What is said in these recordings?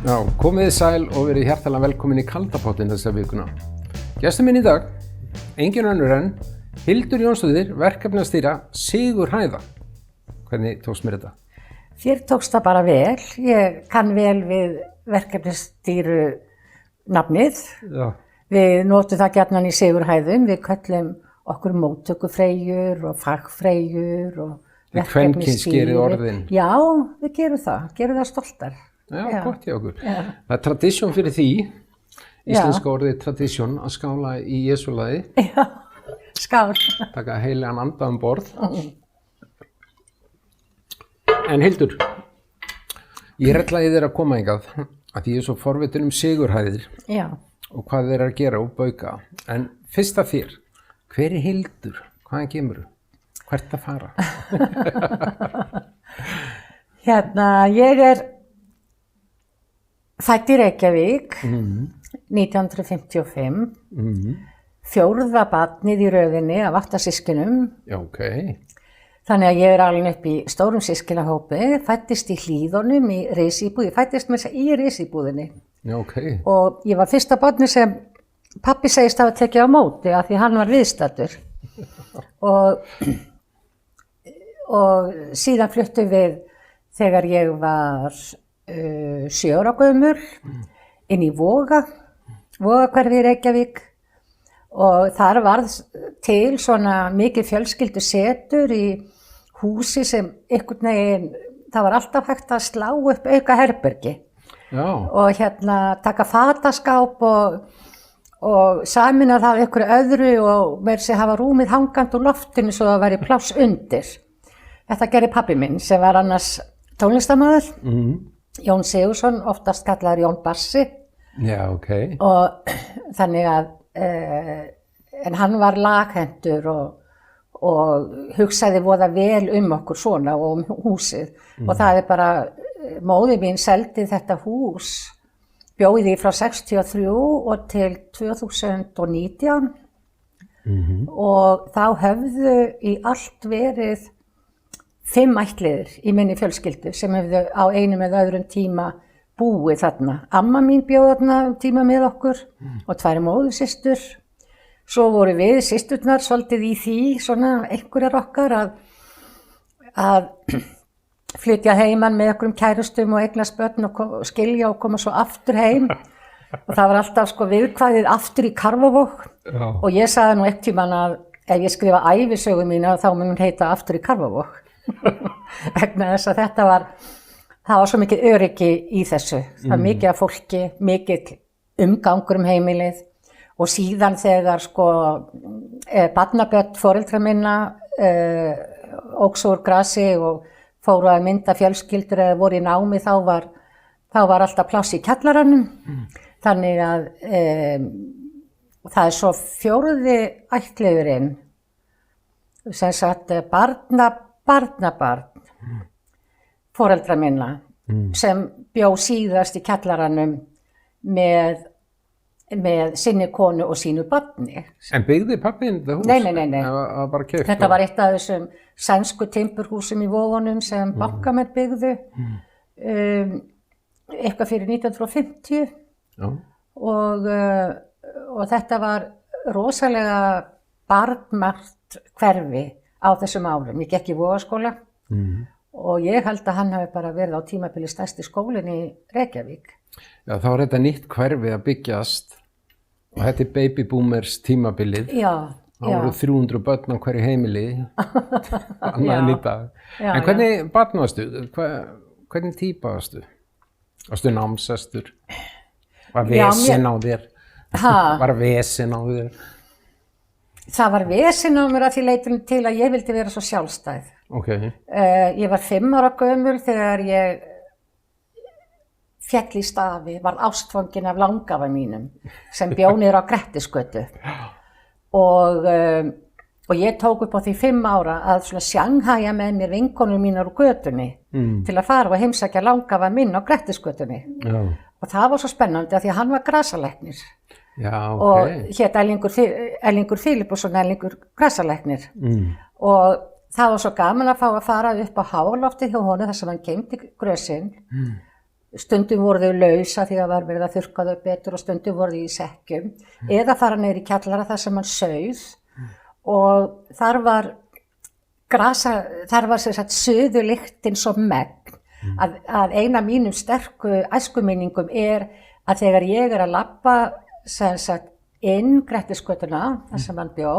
Já, komið þið sæl og verið hjartalega velkomin í Kaldapottin þessa vikuna. Gestur minn í dag, engin önnur en Hildur Jónsdóttir, verkefnastýra Sigurhæða. Hvernig tókst mér þetta? Þér tókst það bara vel. Ég kann vel við verkefnastýru nafnið. Já. Við notum það gjarnan í Sigurhæðum. Við köllum okkur móttökufreyjur og fagfreyjur og verkefnastýri. Kvenkynsskerið orðin. Já, við gerum það stoltar. Já, gott hjá okkur. Já. Það tradisjón fyrir því, íslenska orðið tradisjón, að skála í Jesúlaði. Já, skál. Taka heilegan anda borð. En Hildur, ég rellaði þér að koma hingað, að ég svo forvitin Sigurhæðir. Já. Og hvað þeir að gera og bauka. En fyrst af þér, hver Hildur? Hvaðan kemurðu? Hvert að fara? Ég fædd í Reykjavík 1955, fjórða barnið í röðinni af 8 systkinum. Já, ok. Þannig að ég alin upp í stórum systkinahópi, fæddist í Hlíðunum í risíbúð, ég fæddist með þess að í risíbúðinni. Já, ok. Og ég var fyrsta barnið sem pabbi segist hafa tekið á móti af því hann var viðstaddur. og síðan fluttum við þegar ég var 7 ára gömul inn í Vogahverfi í Reykjavík og þar varð til svona mikið fjölskyldusetur í húsi sem einhvern veginn, það var alltaf hægt að slá upp auka herbergi. Já. Og taka fataskáp og samina það af einhverju öðru og meira sig hafa rúmið hangandi úr loftinu svo það væri pláss undir. Þetta gerði pabbi minn sem var annars tónlistarmaður. Jón Sigurðsson, oftast kallaður Jón Bassi. Já, ok. Og þannig að, en hann var laghentur og hugsaði voða vel okkur svona og húsið. Og það bara, móðir mín seldi þetta hús, bjóði frá 63 og til 2019. Og þá höfðu í allt verið 5 ættliðir í minni fjölskyldu sem hefðu á einum eða öðrum tíma búið þarna. Amma mín bjóð þarna tíma með okkur og 2 móðursystur. Svo voru við systurnar svolítið í því, svona einhverjar okkar að flytja heiman með einhverjum kærustum og eignast börn og skilja og koma svo aftur heim. Og það var alltaf viðkvæðið aftur í Karfavog. Og ég sagði nú eitt tíman að ef ég skrifa ævisögu mína þá mun hún heita Aftur í Karfavog. Vegna þess að það var svo mikið öryggi í þessu. Það var mikið af fólki, mikið umgangur heimilið og síðan þegar barnabörn foreldra minna óksu úr grasi og fóru að mynda fjölskyldur eða voru í námi þá var alltaf pláss í kjallaranum. Þannig að það er svo 4. ættliðurinn sem sagt barnabarn foreldra minna sem bjó síðast í kjallaranum með sinni konu og sínu barni. En byggði pabbinn þetta hús? Nei. Það var bara keypt. Þetta var eitt af þessum sænsku timburhúsum í Vogunum sem bankamenn byggðu eitthvað fyrir 1950. Já. Og þetta var rosalega barnmargt hverfi á þessum árum. Ég gekk í Vogaskóla og ég held að hann hafi bara verið á tímabili stærsti skólinn í Reykjavík. Já, þá er þetta nýtt hverfi að byggjast og þetta er baby boomers tímabilið. Já. Það voru 300 börn á hverju heimili, annað en í dag. En hvernig barn varstu? Hvernig típa varstu? Varstu námsestur? Var vesen á þér? Var vesen á þér? Það var vesen á mér að því leytinu til að ég vildi vera svo sjálfstæð. Okay. Ég var 5 ára gömul þegar ég féll í stafi, var ástfangin af langafa mínum sem bjó niður á Grettisgötu. Og ég tók upp á því 5 ára að sjanghæja með mér vinkonur mínar úr götunni til að fara og heimsækja langafa minn á Grettisgötunni. Já. Og það var svo spennandi að því að hann var grasalæknir. Já, ok. Og hét Erlingur Filippusson, Erlingur grasalæknir. Og það var svo gaman að fá að fara upp á háaloftið hjá honum þar sem hann geymdi grösin stundum voru þau lausa því að var verið að þurrka þau betur og stundum voru þau í sekkjum eða fara niður í kjallara þar sem hann sauð og þar var sem sagt suðulyktin svo megn að eina mínum sterku æskuminningum að þegar ég að labba sem sagt inn Grettisgötuna þar sem hann bjó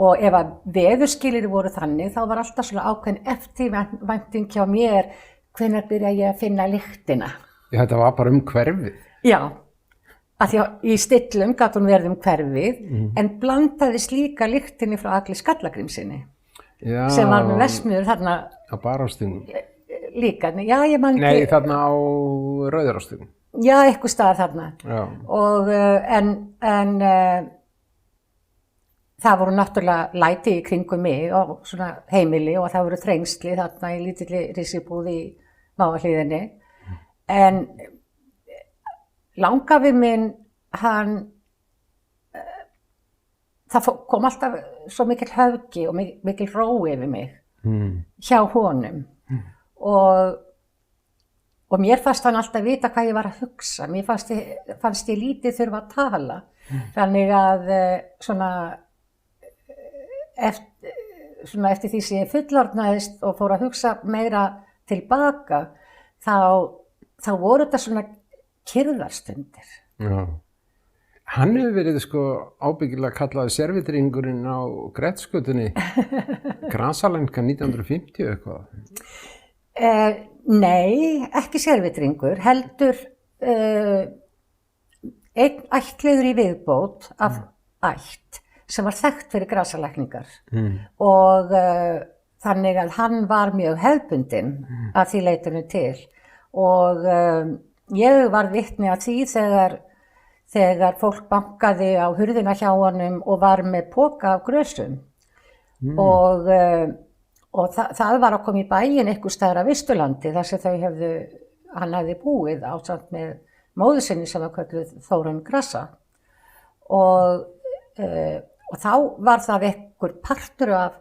og ef að veðurskilyrði voru þannig þá var alltaf svona ákveðin eftirvænting hjá mér hvenær byrja ég að finna lyktina. Já, þetta var bara hverfið. Já, af því að í stillum gat hún verið hverfið en blandaðist líka lyktinni frá Agli Skallagrímssyni sem var með verksmiðjur þarna á Barástígnum. Líka, já ég man ekki. Nei, þarna á Rauðarástígnum. Já, eitthvað stað þarna. Já. Og en það voru náttúrulega læti í kringum mig og svona heimili og það voru þrengsli þarna í lítilli risibúð í Mávahlíðinni. En langafi minn, það kom alltaf svo mikil höfgi og mikil ró yfir mig hjá honum. Og mér fannst hann alltaf vita hvað ég var að hugsa. Mér fannst ég lítið þurfa að tala. Þannig að eftir því sem ég fullorðnaðist og fór að hugsa meira tilbaka, þá voru þetta svona kyrrðarstundir. Já. Hann hefur verið ábyggilega kallaði servitringurinn á Grettisgötunni Grasalenka 1950 eitthvað. Nei, ekki servitringur, heldur einn ættliður í viðbót af ætt sem var þekkt fyrir grasalækningar og þannig að hann var mjög hefðbundinn að því leytinu til og ég var vitni að því þegar fólk bankaði á hurðina hjá honum og var með poka af grösum og það var að koma í bæinn einhvers staðar af Vistulandi þar sem hann hefði búið ásamt með móður sinni sem var kölluð Þórunn Grassa og þá var það einhver partur af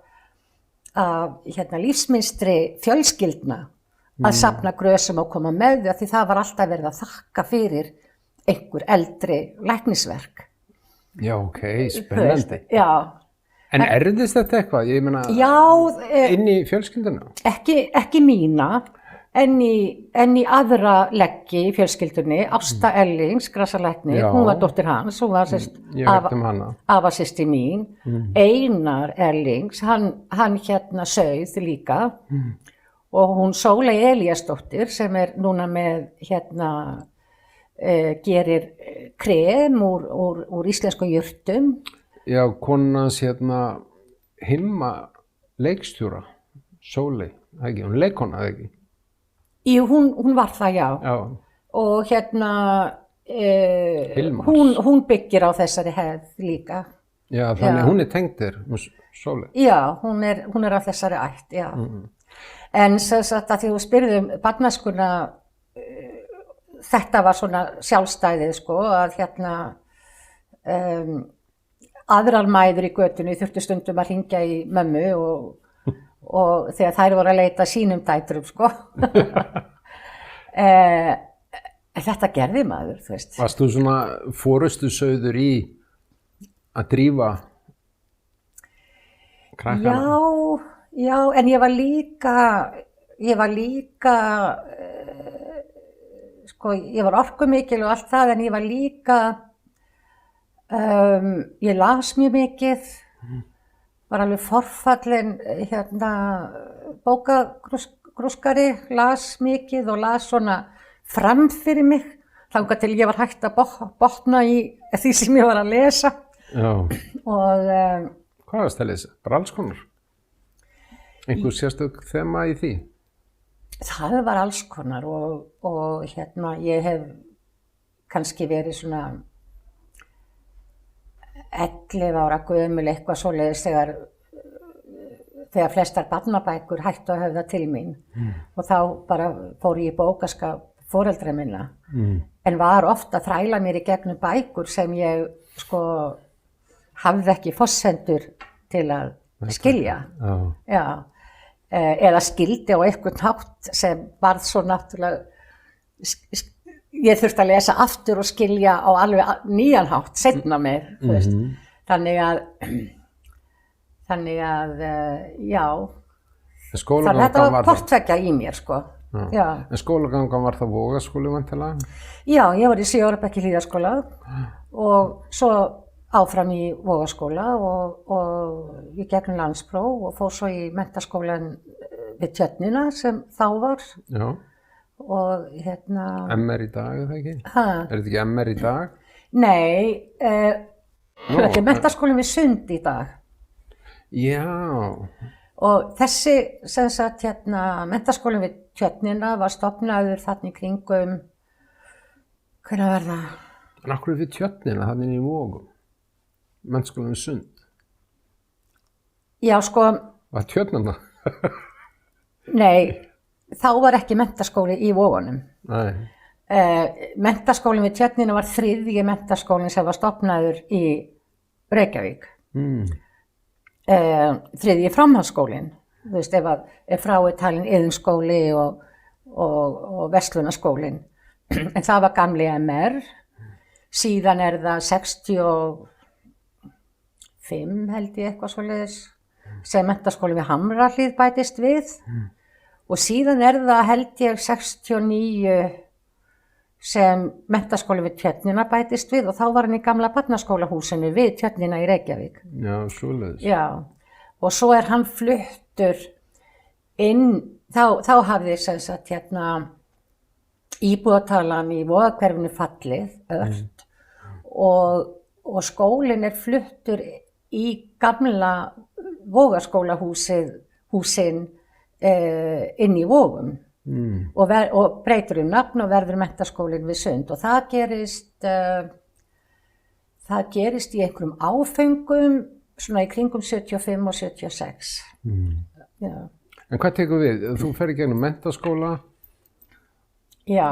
lífsmynstri fjölskyldna að safna grösum og koma með því það var alltaf verið að þakka fyrir einhver eldri læknisverk. Já, ok, spennandi. Já. En erðist þetta eitthvað? Ég meina, inn í fjölskylduna? Ekki mína, en í aðra leggi í fjölskyldunni, Ásta Ellings, grasalæknir, hún var dóttir hans, hún var afasystir mín, Einar Ellings, hann sauð líka og hún Sóley Elíasdóttir sem núna með gerir krem úr íslenskum jurtum. Já, konans Hilma leikstjóra, Sóley, ekki, hún leikona, ekki? Jú, hún var það, já. Og hún byggir á þessari hefð líka. Já, þannig hún tengd þér, Sóley. Já, hún er á þessari ætt, já. En sem sagt að því þú spyrði barnæskuna, þetta var svona sjálfstæðið, að aðrar mæður í götunni þurftu stundum að hringja í mömmu og þegar þær voru að leita sínum dætrum, Þetta gerði maður, þú veist. Varst þú svona forystusauður í að drífa krakkana? Já, en ég var líka, ég var orkumikil og allt það, en ég var líka, ég las mjög mikið, var alveg forfallin bókagrúskari, las mikið og las svona fram fyrir mig, þangað til ég var hægt að botna í því sem ég var að lesa. Já. Og hvað varst að lesa? Bara alls konar? Einhver sérstök þema í því? Það var alls konar og ég hef kannski verið svona 11 ára gömul eitthvað svoleiðis þegar flestar barnabækur hættu að höfða til mín og þá bara fór ég í bókaskáp foreldra minna en var ofta að þræla mér í gegnum bækur sem ég hafði ekki forsendur til að skilja. Já. eða skildi á einhvern hátt sem varð svo náttúrulega, ég þurfti að lesa aftur og skilja á alveg nýjan hátt seinna meir, þú veist. Þannig að, já, þetta var portveggja í mér, sko. Já. En skólagangan var það Vogaskóli vantilega? Já, ég var í 7 ára bekk í Hlíðaskóla og svo áfram í Vogaskóla og ég gegnum landspróf og fór svo í menntaskólan við Tjörnina sem þá var. Já. Og MR í dag, er það ekki? Ha? Er þetta ekki MR í dag? Nei, þetta er menntaskólinn við Sund í dag. Já. Og þessi, sem sagt, menntaskólinn við Tjörnina var stofnaður þarna í kringum, hvenær var það? En af hverju við Tjörnina, þarna í Vogum? Menntaskólinn við Sund? Já, sko. Var Tjörnina? Nei, þá var ekki menntaskóli í Vogunum. Nei. Menntaskólinn við Tjörnina var 3. menntaskólinn sem var stofnaður í Reykjavík. 3. framhaldsskólinn, þú veist, ef frá er talin Iðnskóli og Verslunarskólinn. En það var gamli MR, síðan er það 65 held ég eitthvað svoleiðis, sem menntaskólinn við Hamrahlíð bætist við. Og síðan er það held ég 69 sem menntaskólinn við Tjörnina bætist við og þá var hann í gamla barnaskólahúsinu við Tjörnina í Reykjavík. Já, svoleiðis. Já, og svo er hann fluttur inn, þá hafði sem sagt íbúatalan í Vogahverfinu fallið ört og skólinn er fluttur í gamla Vogaskólahúsin inn í Vogum og breytir nafn og verður menntaskólinn við Sund og það gerist í einhverjum áföngum svona í kringum 75 og 76. Já. En hvað tekur við? Þú fer í gegnum menntaskóla,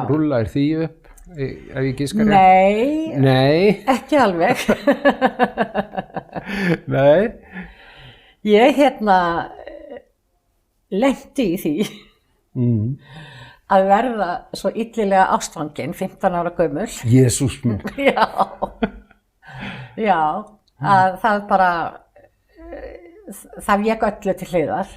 rúllaðir því upp, ef ég giska rétt? Nei, ekki alveg. Nei. Ég lenti í því að verða svo illilega ástfangin, 15 ára gömul. Jesús minn. Já, að það bara, það vék öllu til hliðar.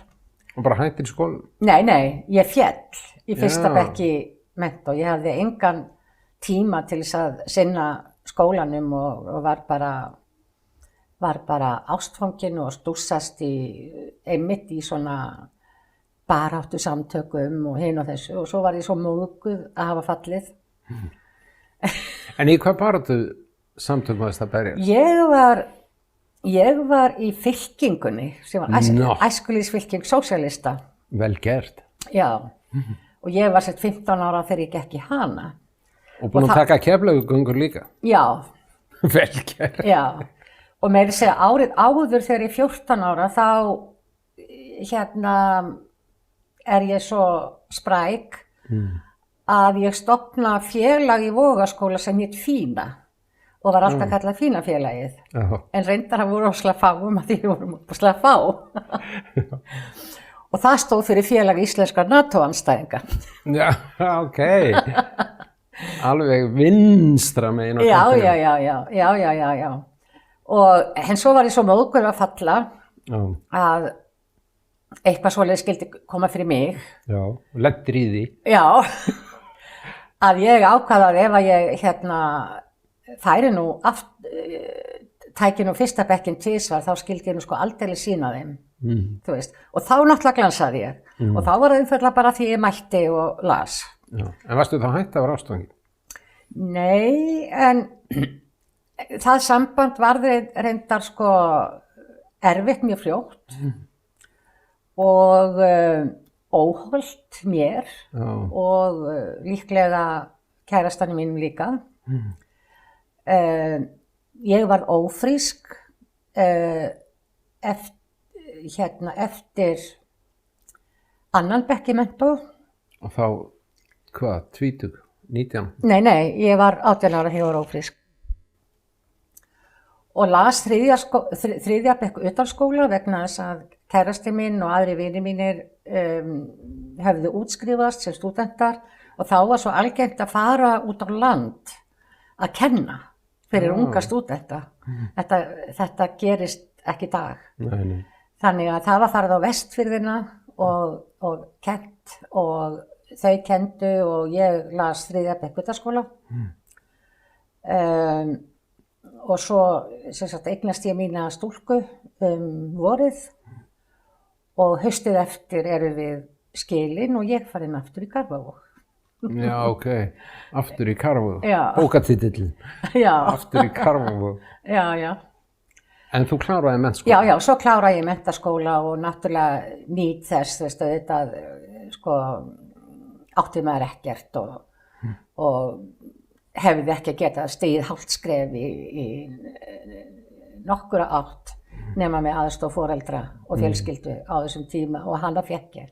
Og bara hættir í skólanum? Nei, ég féll í fyrsta bekk í menntó. Ég hafði engan tíma til þess að sinna skólanum og var bara ástfangin og stússast einmitt í svona baráttu samtökum og hinn og þessu og svo var ég svo móðguð að hafa fallið. En í hvað baráttu samtökum varst það berjast? Ég var í fylkingunni sem var æskulýðsfylking sósíalista. Vel gert. Já, og ég var 15 ára þegar ég gekk í hana. Og búin að taka Keflavíkurgöngur líka? Já. Vel gert. Já, og meira segja árið áður þegar ég 14 ára þá er ég svo spræk að ég stofna félag í Vogaskóla sem hét Fína og var alltaf kallað Fína félagið. En reyndar það voru óslega fáum að því vorum óslega fá. Og það stóð fyrir félag íslenskra NATO-andstæðinga. Já, ok. Alveg vinstra megin á kantinu. Já. En svo var ég svo móðguð að falla að eitthvað svoleiðis skyldi koma fyrir mig. Já, lentir í því. Já, að ég ákvaðaði ef að ég færi nú tæki nú fyrsta bekkinn tvisvar, þá skildi ég nú sko aldeilis sýna þeim, þú veist. Og þá náttúrulega glansaði ég. Og þá var það einfaldlega bara því ég mætti og las. Já. En varstu þá hætt að vera ástfangin? Nei, en það samband varði reyndar sko erfitt mjög fljótt og óhollt mér og líklega kærastanum mínum líka. Ég var ófrísk eftir annan bekk í menntó. Og þá, hvað, 20, 19? Nei, ég var 18 ára þegar ég var ófrísk. Og las þriðja bekk utanskóla vegna þess að kærasti minn og aðri vinir mínir hefðu útskrifast sem stúdentar og þá var svo algengt að fara út á land að kenna fyrir unga stúdenta. Þetta gerist ekki í dag. Nei. Þannig að það var farið á Vestfirðina og kennt og þau kenndu og ég las 3. bekk Menntaskóla. Og svo eignast ég mína stúlku vorið og haustið eftir erum við skilin og ég farin aftur í Kárvavog. Já, ok. Aftur í Kárvavog. Já. Bókatitillinn. Já. Aftur í Kárvavog. Já. En þú kláraði menntaskóla? Já, svo kláraði ég menntaskóla og náttúrulega nýt þess, þetta, átti maður ekkert og hefði ekki getað stigið hálft skref í nokkura átt nema með aðstoð foreldra og fjölskyldu á þessum tíma og hana fékk ég.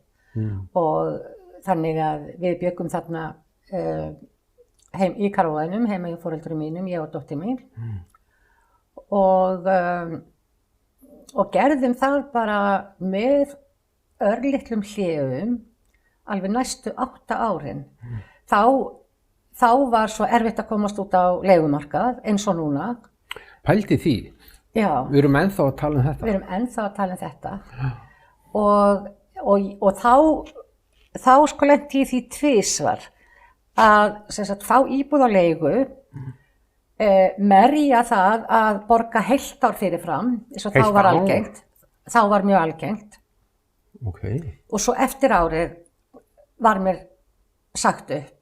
Og þannig að við bjöggum þarna heim í Kárvoginum, heima hjá foreldrum mínum, ég og dóttir mín. Og gerðum það bara með örlitlum hléum alveg næstu 8 árin. Þá var svo erfitt að komast út á leigumarkað eins og núna. Pældi því? Já. Við erum ennþá að tala um þetta? Við erum ennþá að tala um þetta. Og þá sko lenti ég því tvisvar að fá íbúð á leigu, merja það að borga heilt ár fyrirfram, eins og þá var algengt. Þá var mjög algengt. Ok. Og svo eftir árið var mér sagt upp.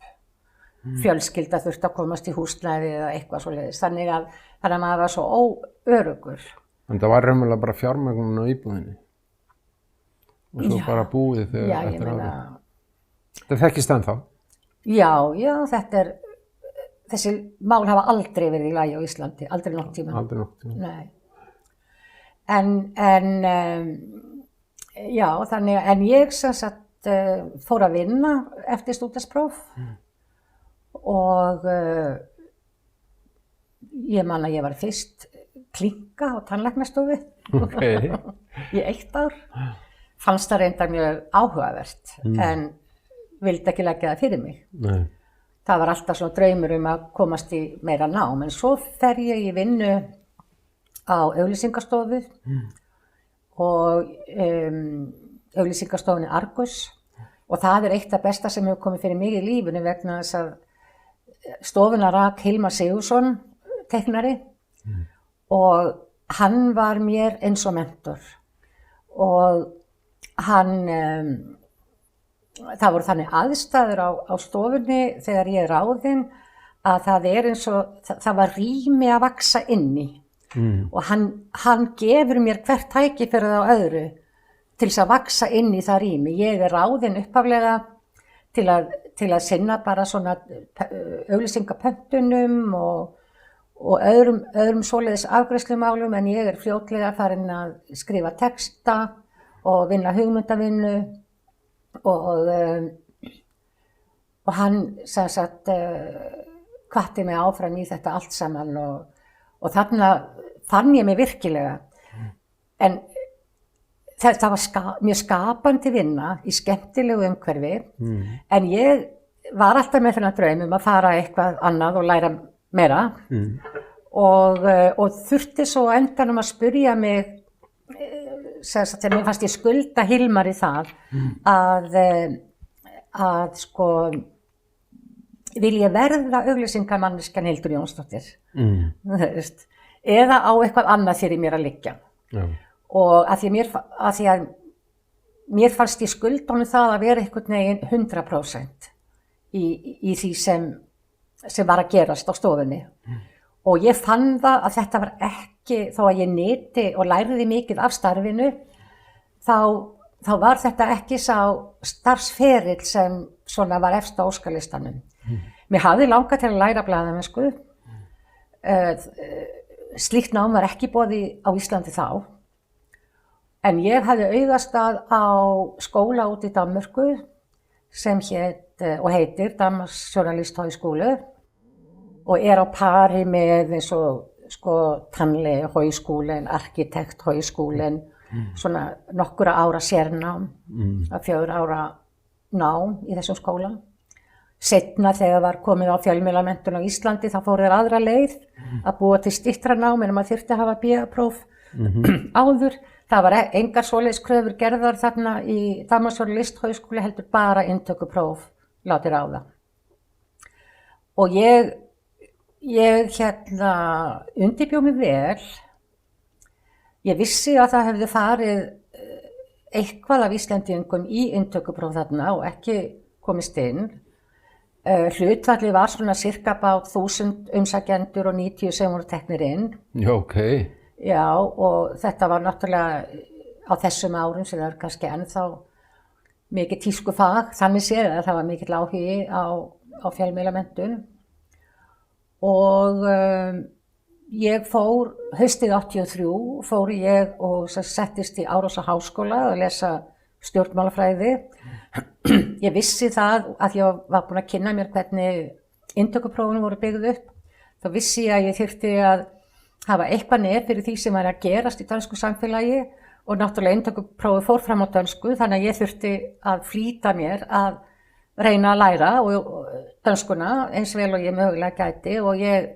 Fjölskylda þurfti að komast í húsnæði eða eitthvað svoleiðis. Þannig að maður var svo óöruggur. En það var raunverulega bara fjármögnun á íbúðinni? Og svo bara búið þegar eftir árið? Það þekkist ennþá? Já, þessi mál hafa aldrei verið í lagi á Íslandi, aldrei nokkurn tíma. Aldrei nokkurn tíma. Nei. En ég fór að vinna eftir stúdentspróf og ég man að ég var fyrst klinka á tannlæknastofu í 1 ár. Fannst það reyndar mjög áhugavert en vildi ekki leggja það fyrir mig. Nei. Það var alltaf svona draumur að komast í meira nám, en svo fer ég í vinnu á auglýsingastofu og auglýsingastofunni Argus og það eitt af besta sem hefur komið fyrir mig í lífinu vegna þess að stofuna rak Hilmar Sigurðsson, teiknari, og hann var mér eins og mentor og það voru þannig aðstæður á stofunni þegar ég ráðin að það eins og það var rými að vaxa inn í og hann gefur mér hvert tækifæri á öðru til þess að vaxa inn í það rými. Ég ráðin upphaflega til að sinna bara svona auglýsingapöntunum og öðrum svoleiðis afgreiðslumálum en ég fljótlega farin að skrifa texta og vinna hugmyndavinnu og hann hvatti mig áfram í þetta allt saman og þarna fann ég mig virkilega en það var mjög skapandi vinna í skemmtilegu umhverfi en ég var alltaf með þennan draum að fara eitthvað annað og læra meira og þurfti svo á endanum að spyrja mig þegar mér fannst ég skulda Hilmari það að sko vil ég verða auglýsingamanneskjan Hildur Jónsdóttir eða á eitthvað annað fyrir mér að liggja og að því að mér fannst ég skulda honum það að vera einhvern veginn 100% í því sem var að gerast á stofunni og ég fann það að þetta var ekki, þó að ég nyti og læriði mikið af starfinu, þá var þetta ekki sá starfsferill sem svona var efst á óskalistanum. Mér hafði langað til að læra blaðamennsku, slíkt nám var ekki boðið á Íslandi þá, en ég hafði augastað á skóla út í Danmörku sem heitir Danmarks Journalisthøjskole og á pari með eins og Tandlægehøjskolen, Arkitekthøjskolen svona nokkura ára sérnám, að 4 ára nám í þessum skóla. Seinna þegar var komið á fjölmiðlamenntun á Íslandi þá fóru þeir aðra leið að búa til styttra nám en maður þyrfti að hafa BA-próf áður. Það var engar svoleiðis kröfur gerðar þarna í Danmarks listhögskóla heldur bara inntökupróf látið ráða. Og ég undirbjó mig vel. Ég vissi að það hefði farið eitthvað af Íslendingum í inntökupróf þarna og ekki komist inn. Hlutfallið var svona cirka bát 1000 umsækjendur og 90 sem voru teknir inn. Já, ok. Já, og þetta var náttúrulega á þessum árum sem það er kannski ennþá mikið tískufag, þannig séð að það var mikill áhugi á fjölmiðlamenntun. Og ég fór, haustið 83, fór ég og settist í Árósa háskóla að lesa stjórnmálafræði. Ég vissi það að ég var búin að kynna mér hvernig inntökuprófin voru byggð upp. Þá vissi ég að ég þyrfti að hafa eitthvað nef fyrir því sem var að gerast í dönsku samfélagi og náttúrulega inntökuprófið fór fram á dönsku þannig að ég þurfti að flýta mér að reyna að læra og dönskuna eins vel og ég mögulega gæti og ég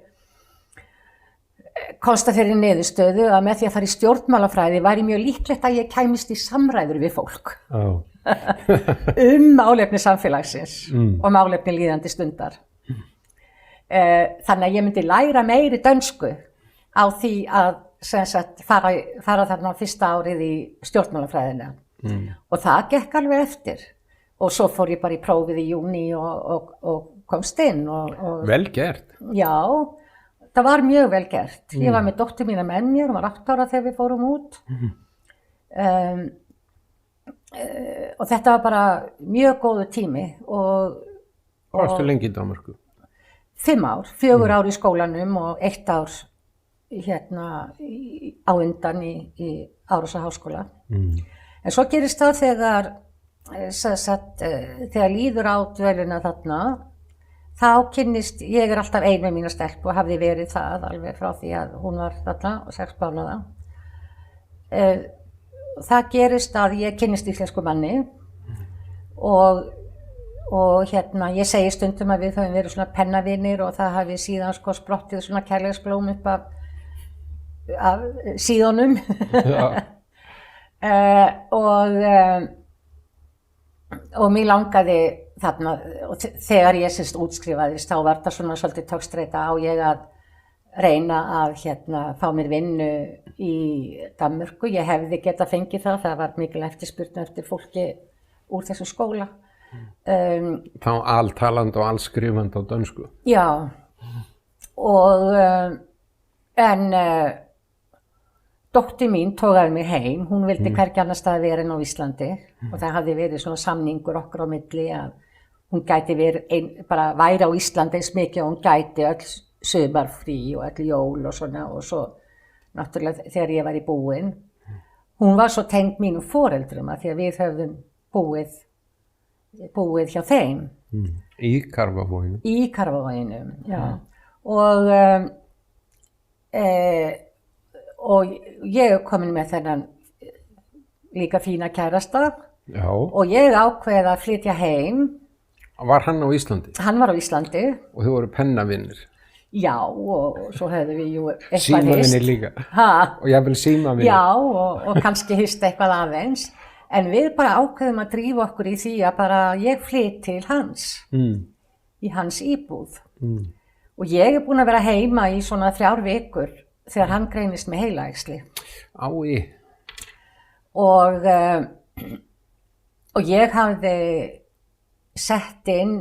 komst að þeirri niðurstöðu að með því að fara í stjórnmálafræði væri mjög líklegt að ég kæmist í samræður við fólk málefni samfélagsins og málefni líðandi stundar. Þannig að ég myndi læra meiri dönsku á því að fara þarna á fyrsta árið í stjórnmálafræðina og það gekk alveg eftir og svo fór ég bara í prófið í júní og komst inn. Vel gert. Já, það var mjög vel gert. Ég var með dóttur mína með mér, hún var 8 ára þegar við fórum út og þetta var bara mjög góður tími. Hvað varstu lengi í Danmörku? 5 ár, 4 ár í skólanum og 1 ár á undan í Árósa háskóla. En svo gerist það þegar líður á dvölina þarna, þá kynnist, ég er alltaf ein með mína stelpu og hafði verið það alveg frá því að hún var þarna og 6 mánaða. Það gerist að ég kynnist íslensku manni og ég segi stundum að við höfum verið svona pennavinir og það hafi síðan sprottið svona kærleiksblóm upp af síðunum og mig langaði þarna og þegar ég útskrifaðist þá var það svona svolítið togstreita á ég að reyna að fá mér vinnu í Danmörku. Ég hefði getað fengið það var mikil eftirspurn eftir fólki úr þessu skóla. Þá alltalandi og allskrifandi á dönsku? Já, og en dóttir mín tókaði mig heim, hún vildi hvergi annars staðar vera en á Íslandi og það hafði verið svona samningur okkur á milli að hún gæti bara væri á Íslandi eins mikið og hún gæti öll sumarfrí og öll jól og svona og svo náttúrulega þegar ég var í búin. Hún var svo tengd mínum foreldrum að því að við höfðum búið hjá þeim. Í Karfavoginum? Í Karfavoginum, já. Og ég er komin með þennan líka fína kærasta og ég ákveði að flytja heim. Var hann á Íslandi? Hann var á Íslandi. Og þau voru pennavinnir? Já, og svo höfðum við jú eitthvað hist. Símavinnir líka? Og jafnvel símavinnir? Já, og kannski hist eitthvað aðeins. En við bara ákveðum að drífa okkur í því að bara ég flyt til hans, í hans íbúð. Og ég er búin að vera heima í svona 3 vikur þegar hann greinist með heilaæxli. Ái. Og ég hafði sett inn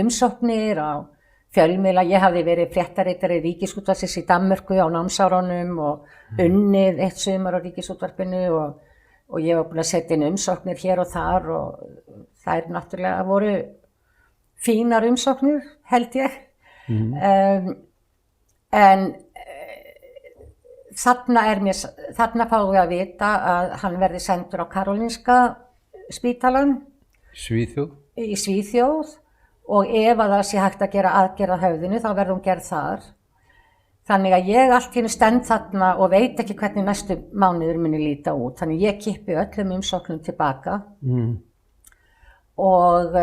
umsóknir á fjölmiðla. Ég hafði verið fréttaritari Ríkisútvarpsins í Danmörku á námsárunum og unnið 1 sumar á Ríkisútvarpinu og ég var búin að setja inn umsóknir hér og þar og þær náttúrulega voru fínar umsóknir, held ég. En þarna fáum við að vita að hann verði sendur á Karolinska spítalan í Svíþjóð og ef að það sé hægt að gera aðgerð á höfðinu þá verður hún gerð þar. Þannig að ég allt í einu stend þarna og veit ekki hvernig næstu mánuður muni líta út. Þannig ég kippi öllum umsóknum tilbaka og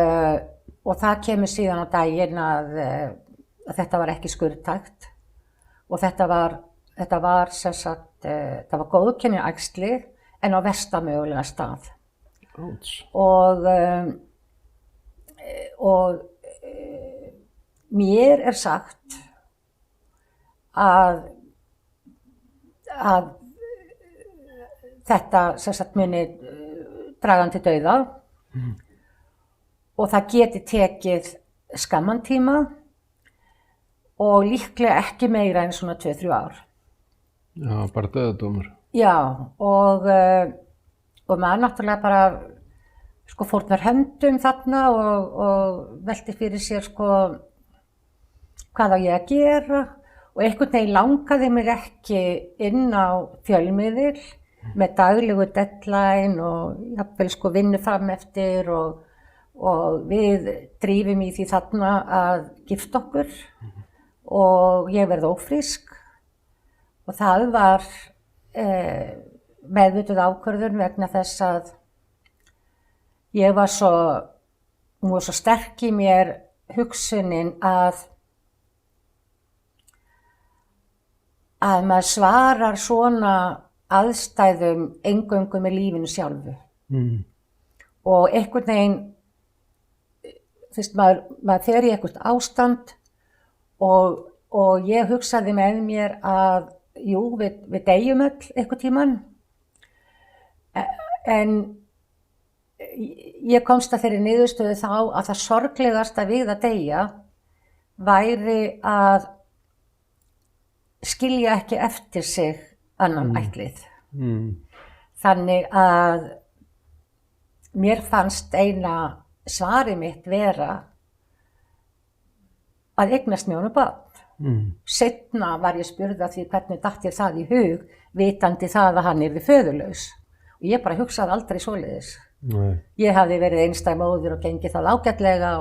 það kemur síðan á daginn að þetta var ekki skurðtækt og þetta var sem sagt, það var góðkynja æxli en á versta mögulega stað. Og mér sagt að þetta sem sagt muni draga hann til dauða og það geti tekið skamman tíma og líklega ekki meira en svona 2-3 ár. Já, bara dauðadómur. Já, og maður náttúrulega bara sko fórnar höndum þarna og velti fyrir sér sko hvað á ég að gera. Og einhvern veginn langaði mig ekki inn á fjölmiðil með daglegu deadline og jafnvel sko vinnu fram eftir og við drífum í því þarna að gifta okkur og ég verð ófrísk og það var meðvituð ákvörðun vegna þess að ég var svo sterk í mér hugsunin að maður svarar svona aðstæðum eingöngu með lífinu sjálfu. Og einhvern veginn, maður fer í eitthvað ástand og ég hugsaði með mér að jú, við deyjum öll einhvern tímann, en ég komst að þeirri niðurstöðu þá að það sorglegasta við að deyja væri að skilja ekki eftir sig annan ættlið. Þannig að mér fannst eina svari mitt vera að eignast mér honum barn. Seinna var ég spurð að því hvernig datt ég það í hug, vitandi það að hann yrði föðurlaus. Og ég bara hugsaði aldrei svoleiðis. Ég hafði verið einstæð móðir og gengið það ágætlega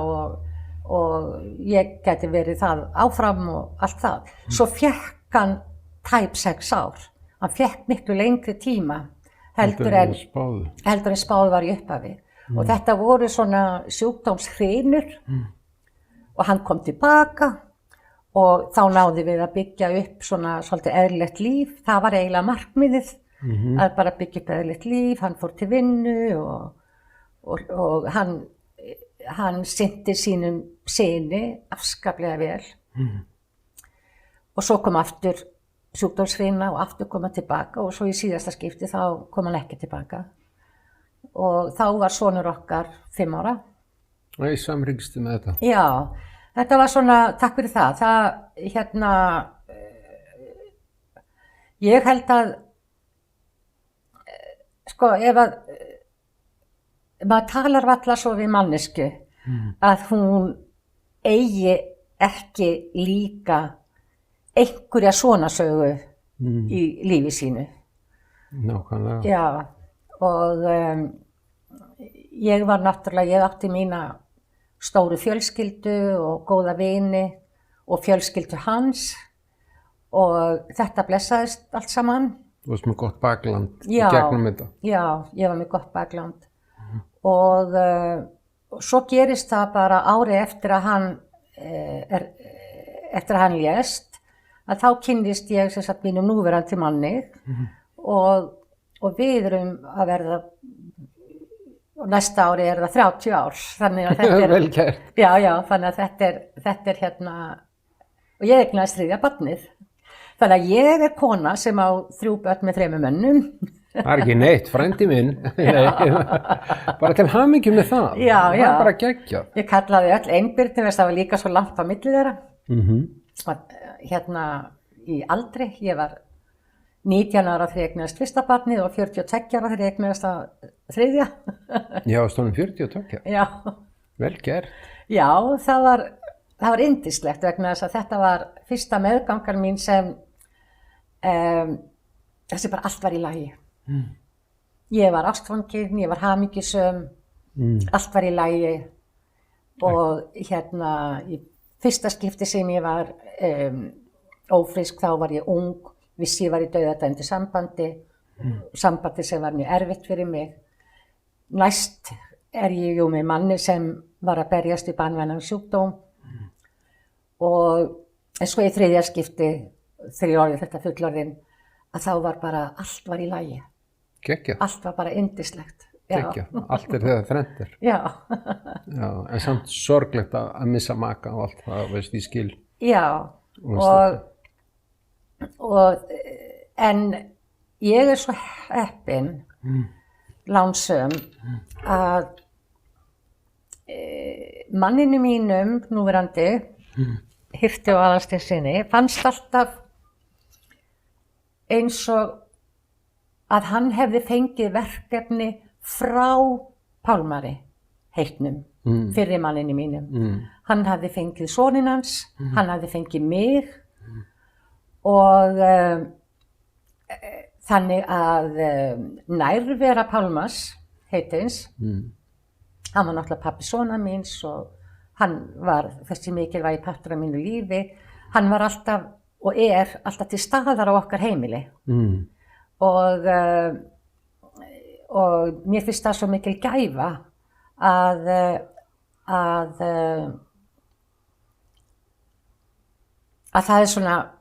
og ég gæti verið það áfram og allt það. Svo fékk hann tæp 6 ár. Hann fékk miklu lengri tíma heldur en spáð var í upphafi. Og þetta voru svona sjúkdómshrinur og hann kom tilbaka og þá náði við að byggja upp svona svolítið eðlilegt líf. Það var eiginlega markmiðið að bara byggja upp eðlilegt líf. Hann fór til vinnu og hann sinnti sínum syni afskaplega vel. Og svo kom aftur sjúkdómshrina og aftur kom hann tilbaka og svo í síðasta skipti þá kom hann ekki tilbaka. Og þá var sonur okkar 5 ára. Og ég samrýmstu með þetta? Já, þetta var svona, takk fyrir það. Ég held að, sko, ef að maður talar varla svo við mannesku að hún eigi ekki líka einhverja svona sögu í lífi sínu. Nákvæmlega. Já, og ég var náttúrulega, ég átti mína stóru fjölskyldu og góða vini og fjölskyldu hans og þetta blessaðist allt saman. Þú varst með gott bakland í gegnum þetta. Já, ég var með gott bakland og svo gerist það bara ári eftir að hann lést að þá kynnist ég sem sagt mínum núverandi manni og við erum að verða, og næsta ári er það 30 ár, þannig að þetta Vel gert. Já, þannig að þetta er og ég eignaðist 3. barnið. Þannig að ég er kona sem á 3 börn með 3 mönnum. Það er ekki neitt, frændi minn. Bara til hamingju með það. Já. Það er bara geggjað. Ég kallaði öll einbirni, það var líka svo langt á milli þeirra. Í aldri, ég var 19 ára þegar ég eignaðist 1. barnið og 42 ára þegar ég eignaðist 3. Já, stóðum 42. Já. Vel gert. Já, það var yndislegt vegna þess að þetta var fyrsta meðgangan mín sem þessi bara allt var í lagi. Ég var ástfangin, ég var hamingjusöm, allt var í lagi og í fyrsta skipti sem ég var ófrísk, þá var ég ung, vissi ég var í dauðadæmdu sambandi sem var mjög erfitt fyrir mig. Næst ég með manni sem var að berjast í banvænan sjúkdóm og svo í þriðja skipti, þegar ég orðið þetta fullorðin, að þá var bara, allt var í lagi. Geggjað. Allt var bara yndislegt. Geggjað, allt þegar þrennt. Já. Já, en samt sorglegt að missa maka og allt það, veist, í skil. Já, en ég svo heppin, lánsöm, að manninu mínum, núverandi, Hirti og Aðalsteinssyni, fannst alltaf eins og að hann hefði fengið verkefni frá Pálmari heitnum, fyrri manninu mínum. Hann hafði fengið soninn hans, hann hafði fengið mig og þannig að nærvera Pálmars heitins, hann var náttúrulega pabbi sona míns og hann var þessi mikilvægi partur af mínu lífi. Hann var alltaf og alltaf til staðar á okkar heimili. Og mér finnst það svo mikil gæfa að það svona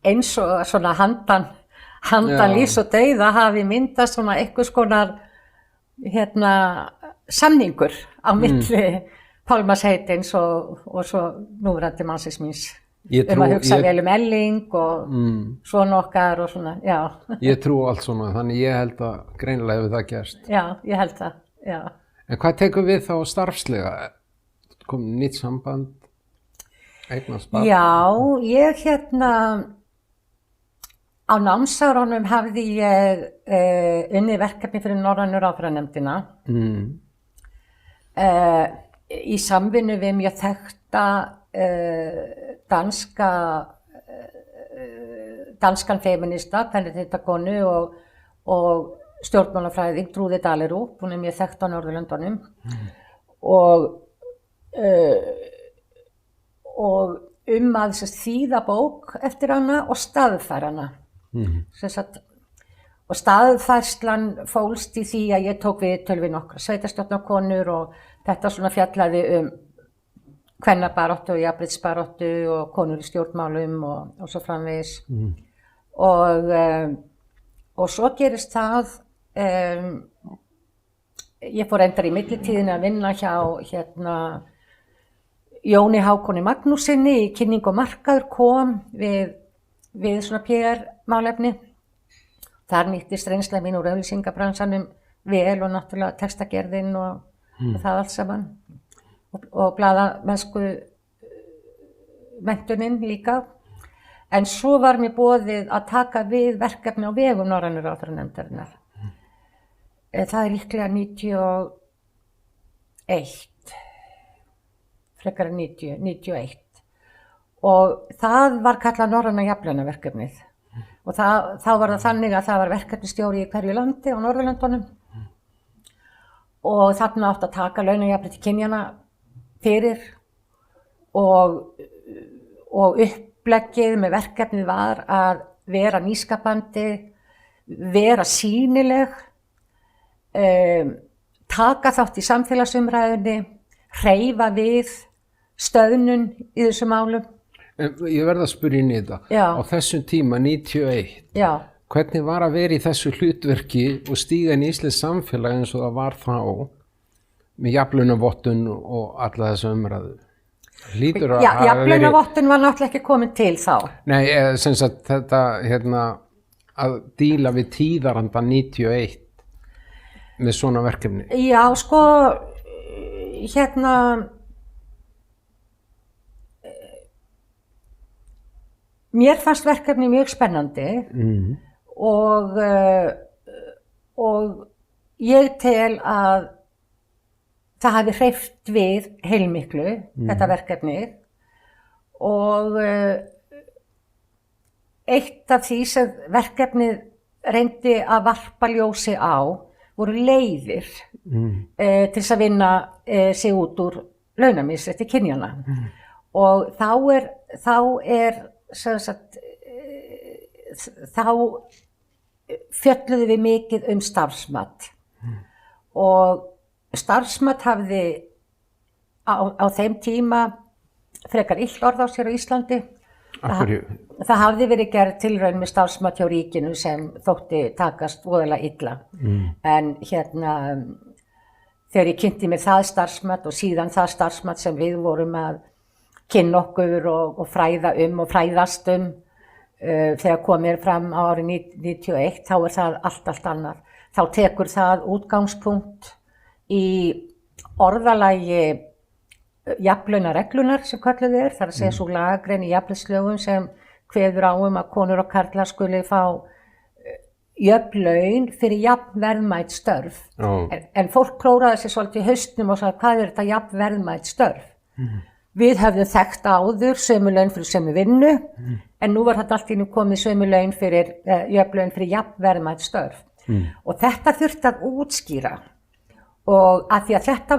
eins og svona handan lífs og dauða hafi myndast svona einhvers konar samningur á milli Pálmars heitins og svo núverandi mannsins míns. Að hugsa vel Elling og svona okkar og svona, já. Ég trú allt svona, þannig ég held að greinilega hefur það gerst. Já, ég held það, já. En hvað tekur við þá starfslega? Kom nýtt samband, eignast barn? Já, ég á námsárunum hafði ég unnið verkefni fyrir Norrænu ráðherranefndina. Í samvinnu við mjög þekkta danskan feminista, kvenréttindakonu og stjórnmálafræðing Drude Dahlerup, hún mjög þekkt á Norðurlöndunum og að þýða bók eftir hana og staðfæra hana. Og staðfærslan fólst í því að ég tók viðtöl við nokkra sveitarstjórnarkonur og þetta svona fjallaði kvennabaráttu og jafnréttisbaráttu og konur í stjórnmálum og svo framvegis. Og svo gerist það, ég fór reyndar í millitíðinni að vinna hjá Jóni Hákoni Magnússyni í kynning og markaður kom við svona PR-málefni. Þar nýttist reynsla mín úr auglýsingabransanum vel og náttúrulega textagerðin og það allt saman. Og blaðamennsku menntunin líka. En svo var mér boðið að taka við verkefni á vegum Norrænu ráðherranefndarinnar. Það líklega 91, frekar en 91. Og það var kallað Norræna jafnlaunaverkefnið. Og þá var það þannig að það var verkefnisstjóri í hverju landi á Norðurlöndunum. Og þarna átti að taka launajafnrétti kynjanna fyrir og uppleggið með verkefnið var að vera nýskapandi, vera sýnileg, taka þátt í samfélagsumræðunni, hreyfa við stöðnun í þessu málum. Ég verð að spyrja inn í þetta. Já. Á þessum tíma, 91, Já. Hvernig var að vera í þessu hlutverki og stíga inn í íslenskt samfélag eins og það var þá með jafnlaunavottun og alla þessu umræðu? Hlýtur að hafa verið... Jafnlaunavottun var náttúrulega ekki komin til þá. Nei, sem sagt þetta að díla við tíðaranda 91 með svona verkefni. Já, sko, mér fannst verkefni mjög spennandi og ég tel að það hafi hreyft við heilmiklu, þetta verkefni, og eitt af því sem verkefnið reyndi að varpa ljósi á voru leiðir til þess að vinna sig út úr launamisrétti kynjanna. Og þá er þá fjölluðum við mikið starfsmat og starfsmat hafði á þeim tíma frekar illt orð á sér á Íslandi. Það hafði verið gerð tilraun með starfsmat hjá ríkinu sem þótti takast voðalega illa. En þegar ég kynnti mér það starfsmat og síðan það starfsmat sem við vorum að kynna okkur og fræða og fræðast þegar komið fram á árið 1991, þá það allt annað. Þá tekur það útgangspunkt í orðalagi jafnlaunareglunar sem kölluð það að segja svo lagagrein í jafnréttislögum sem kveður á að konur og karlar skuli fá jöfn laun fyrir jafnverðmæt störf. En fólk klóraði sér svolítið í hausnum og sagði hvað þetta jafnverðmæt störf? Við höfðum þekkt áður sömu laun fyrir sömu vinnu, en nú var þetta allt í einu komið sömu laun fyrir jöfn laun fyrir jafnverðmæt störf. Og þetta þurfti að útskýra og að því að þetta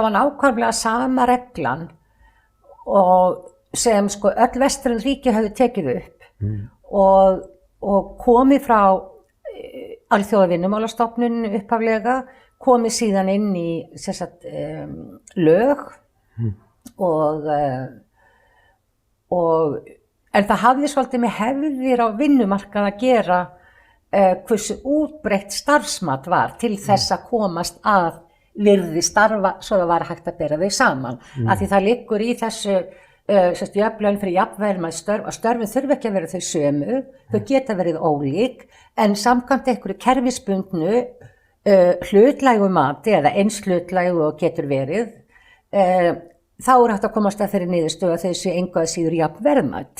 var nákvæmlega sama reglan og sem öll vestræn ríki höfðu tekið upp og komið frá Alþjóðavinnumálastofnuninni upphaflega, komið síðan inn í lög en það hafði svolítið með hefðir á vinnumarkað að gera hversu útbreitt starfsmat var til þess að komast að virði starfa svo það var hægt að bera þau saman. Af því það liggur í þessu jöfn laun fyrir jafnverðmæt störf að störfin þurfi ekki að vera þau sömu, þau geta verið ólík, en samkvæmt einhverju kerfisbundnu hlutlægu mati eða eins hlutlægu og getur verið, þá hægt að komast að þeirri niðurstöðu að þau séu engu að síður jafnverðmæt.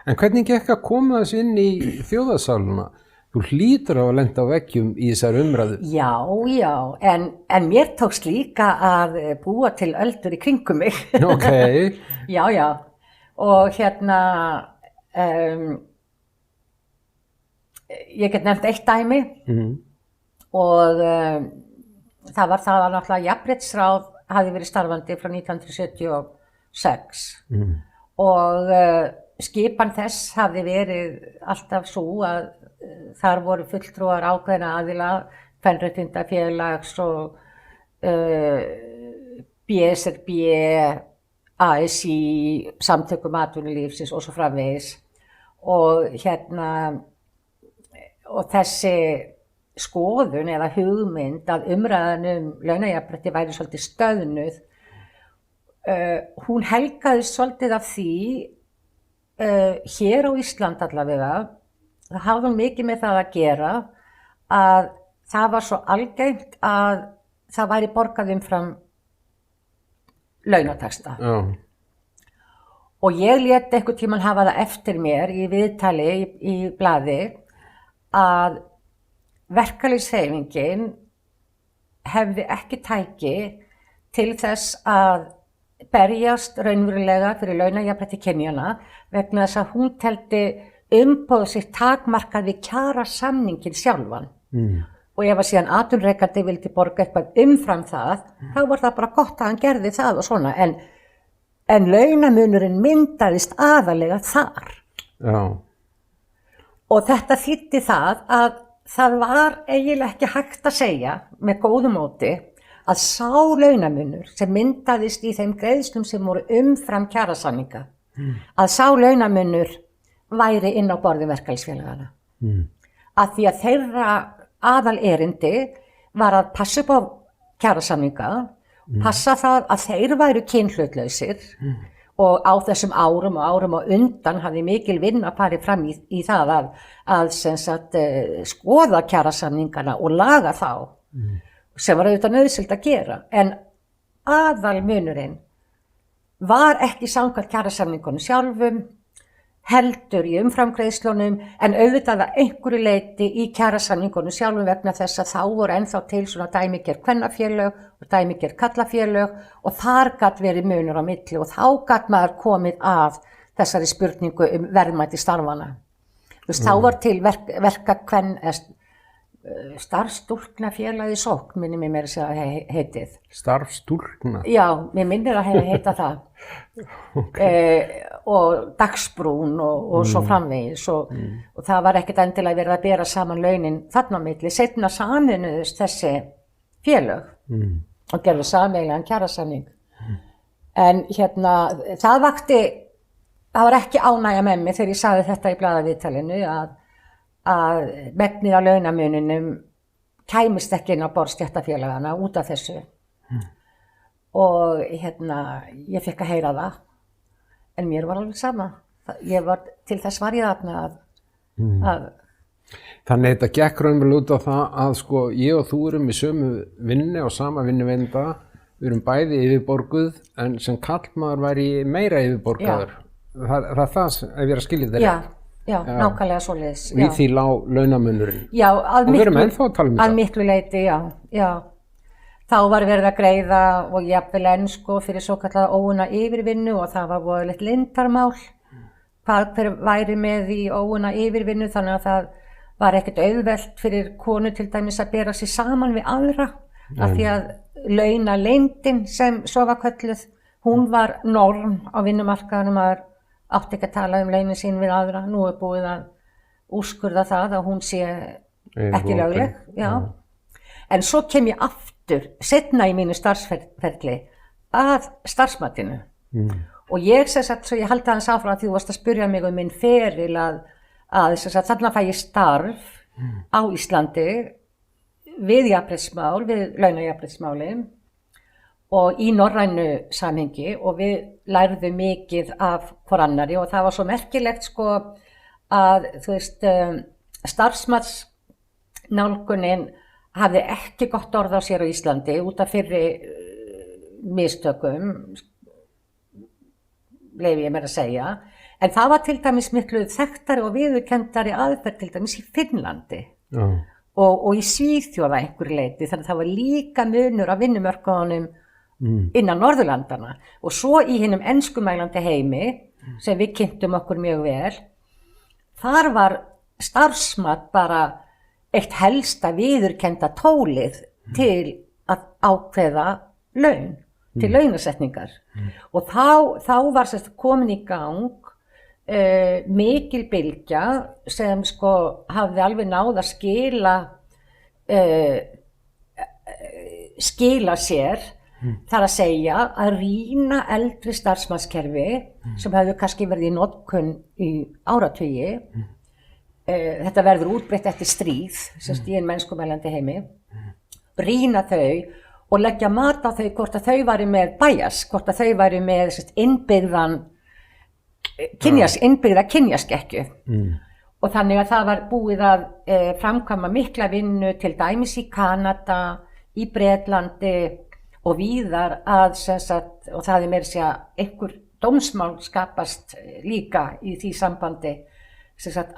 En hvernig gekk að koma þessu inn í þjóðarsaluna? Þú hlýtur á að lenda á veggjum í þessar umræðu. Já, en mér tókst líka að búa til öldur í kringum mig. Ok. Já, og ég get nefnt eitt dæmi og það var það að náttúrulega jafnréttisráð hafði verið starfandi frá 1976 og skipan þess hafði verið alltaf svo að þar voru fulltrúar ákveðna aðila, kvenréttindafélags og BSRB, ASÍ, samtökum atvinnulífsins og svo framvegis. Og og þessi skoðun eða hugmynd að umræðan launajafnrétti væri svolítið stöðnuð, hún helgaðist svolítið af því hér á Ísland allavega. Það hafði mikið með það að gera að það var svo algengt að það væri borgað umfram launataxta. Og ég lét einhvern tímann hafa það eftir mér í viðtali í blaði að verkalýðshreyfingin hefði ekki tæki til þess að berjast raunverulega fyrir launajafnrétti kynjanna vegna þess að hún teldi umboð sitt takmarkað við kjarasamningin sjálfan. Og ef að síðan atvinnurekandi vildi borga eitthvað umfram það, þá var það bara gott að hann gerði það og svona, en launamunurinn myndaðist aðalega þar. Já. Og þetta þýddi það að það var eiginlega ekki hægt að segja með góðu móti að sá launamunur sem myndaðist í þeim greiðslum sem voru umfram kjarasamninga, að sá launamunur væri inn á borði verkalýðsfélagana. Að því að þeirra aðal erindi var að passa upp á kjarasamninga, passa það að þeir væru kynhlutlausir og á þessum árum og undan hafði mikil vinna farið fram í það að skoða kjarasamningana og laga þá, sem var auðvitað nauðsynlegt að gera. En aðalmunurinn var ekki samkvæmt kjarasamningunum sjálfum, heldur í umframgreiðslunum, en auðvitað að einhverju leyti í kjarasamningunum sjálfum vegna þess að þá voru ennþá til svona dæmigerð kvennafélög og dæmigerð karlafélög og þar gat verið munur á milli og þá gat maður komið að þessari spurningu verðmæti starfana. Þá var til Starfsstúlknafélagið Sókn, minnir mér að segja heitið. Starfsstúlkna? Já, mér minnir að heita það. Og Dagsbrún og svo framvegis og það var ekkert endilega verið að bera saman launin þarna á milli. Seinna sameinuðust þessi félög og gerðu sameiginlegan kjarasamning. En það var ekki ánægja með mig þegar ég sagði þetta í blaðaviðtalinu að megnið á launamuninum kæmist ekki inn á borð stéttarfélagana út af þessu. Og ég fekk að heyra það, en mér var alveg sama. Til þess var ég þarna að Þannig þetta gekk raunverulega út á það að sko ég og þú erum í sömu vinnu og sama vinnuveitanda, við erum bæði yfirborguð en sem karlmaður væri meira yfirborgaður. Það er það ef ég er að skilja þetta rétt. Já, nákvæmlega svoleiðis. Og í því lá launamunurinn. Já, og við erum ennþá að tala um þetta. Að miklu leyti, já. Þá var verið að greiða og jafnvel enn sko fyrir svo kallaða óunna yfirvinnu og það var voðalegt lindarmál. Hver væri með í óunna yfirvinnu, þannig að það var ekkert auðvelt fyrir konu til dæmis að bera sig saman við aðra. Af því að launaleyndin sem svo var kölluð, hún var norm á vinnumarkaðunum að átti ekki að tala launin sín við aðra. Nú er búið að úrskurða það að hún sé ekki lögleg. Já. En svo kem ég aftur, seinna í mínu starfsferli, að starfsmatinu. Og ég svo ég haldi aðeins áfram að því þú varst að spyrja mig um minn feril að þarna fæ ég starf á Íslandi við jafnréttismál, við launajafnréttismálin og í norrænu samhengi og við lærðum mikið af hvor annari og það var svo merkilegt sko að þú veist starfsmatsnálgunin hafði ekki gott orð á sér á Íslandi út af fyrri mistökum, leyfi ég mér að segja, en það var til dæmis miklu þekktari og viðurkenndari aðferð til dæmis í Finnlandi og í Svíþjóð að einhverju leyti, þannig að það var líka munur á vinnumörkunum innan Norðurlandana og svo í hinum enskumælandi heimi sem við kynntum okkur mjög vel, þar var starfsmat bara eitt helsta viðurkennda tólið til að ákveða laun, til launasetningar og þá var komin í gang mikil bylgja sem sko hafði alveg náð að skila sér, þar að segja að rýna eldri starfsmannskerfi sem hefðu kannski verið í notkun í áratugi. Þetta verður útbreytt eftir stríð, sem í mennskumælandi heimi, rýna þau og leggja mat á þau hvort að þau væri með bias, hvort að þau væri með innbyggða kynjaskekkju. Og þannig að það var búið að framkvæma mikla vinnu til dæmis í Kanada, í Bretlandi og víðar að og það meira að segja einhver dómsmál skapast líka í því sambandi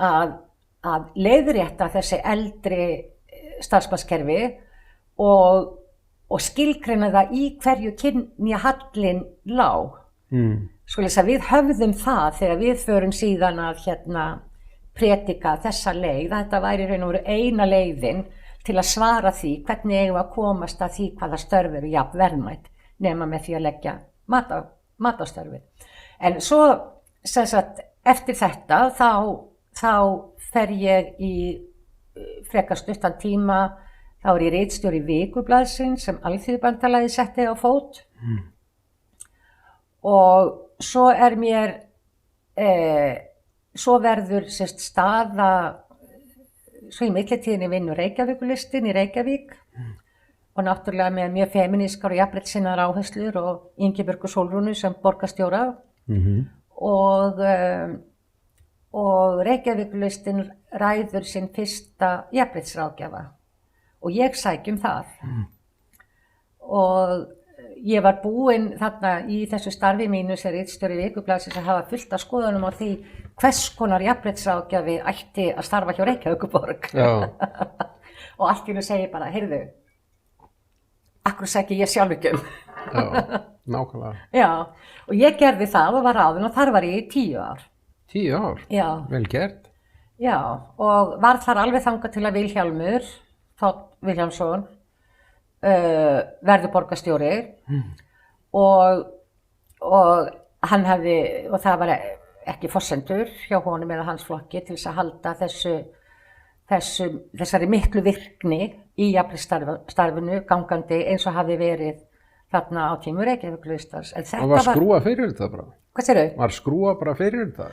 að leiðrétta þessi eldri starfsmannskerfi og skilgreina það í hverju kynjahallinn lá. Svoleiðis að við höfðum það þegar við förum síðan að predika þessa leið, að þetta væri raun og veru eina leiðin til að svara því hvernig eigum að komast að því hvaða störf eru jafn verðmæt nema með því að leggja mat á störfi. En svo eftir þetta þá fer ég í frekar stuttan tíma, þá er ég ritstjóri Vikublaðsins sem Alþýðubandalagið setti á fót og svo svo verður staða svo í millitíðinni vinnur Reykjavíkurlistin í Reykjavík og náttúrulega með mjög femínískar og jafnréttissinnaðar áherslur og Ingibjörgu Sólrúnu sem borgarstjóra og Reykjavíkurlistin ræður sinn fyrsta jafnréttisráðgjafa og ég sæki það og ég var búin þarna í þessu starfi mínu sem ritstjóri Vikublaðsins að hafa fullt af skoðunum á því hvers konar jafnréttisráðgjafi ætti að starfa hjá Reykjavíkurborg. Og allt í einu segi bara, heyrðu, akkur sæki ég sjálf ekki um. Já, nákvæmlega. Já, og ég gerði það og var ráðin og þar var ég í 10 ár. 10 ár? Já. Vel gert. Já, og var þar alveg þangað til að Vilhjálmur Þótt Vilhjálmsson, verður borgarstjóri og hann hafði, og það var ekki forsendur hjá honum eða hans flokki til þess að halda þessari miklu virkni í jafnréttisstarfinu gangandi eins og hafði verið þarna á tímum Reykjavíkurlistans. Og var skrúa fyrir þetta bara? Hvað segirðu? Var skrúa bara fyrir þetta?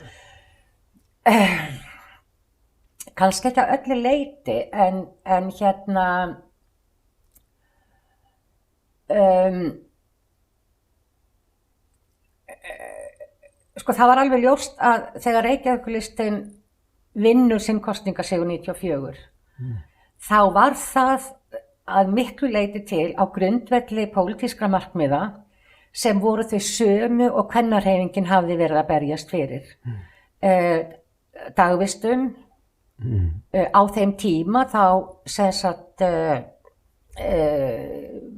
Kannski ekki að öllu leyti, en hérna sko það var alveg ljóst að þegar Reykjavíkurlistinn vinnur sinn kosningasigur 94, þá var það að miklu leyti til á grundvelli pólitískra markmiða sem voru þau sömu og kvennahreyfingin hafði verið að berjast fyrir. Dagvistun, á þeim tíma þá sem sagt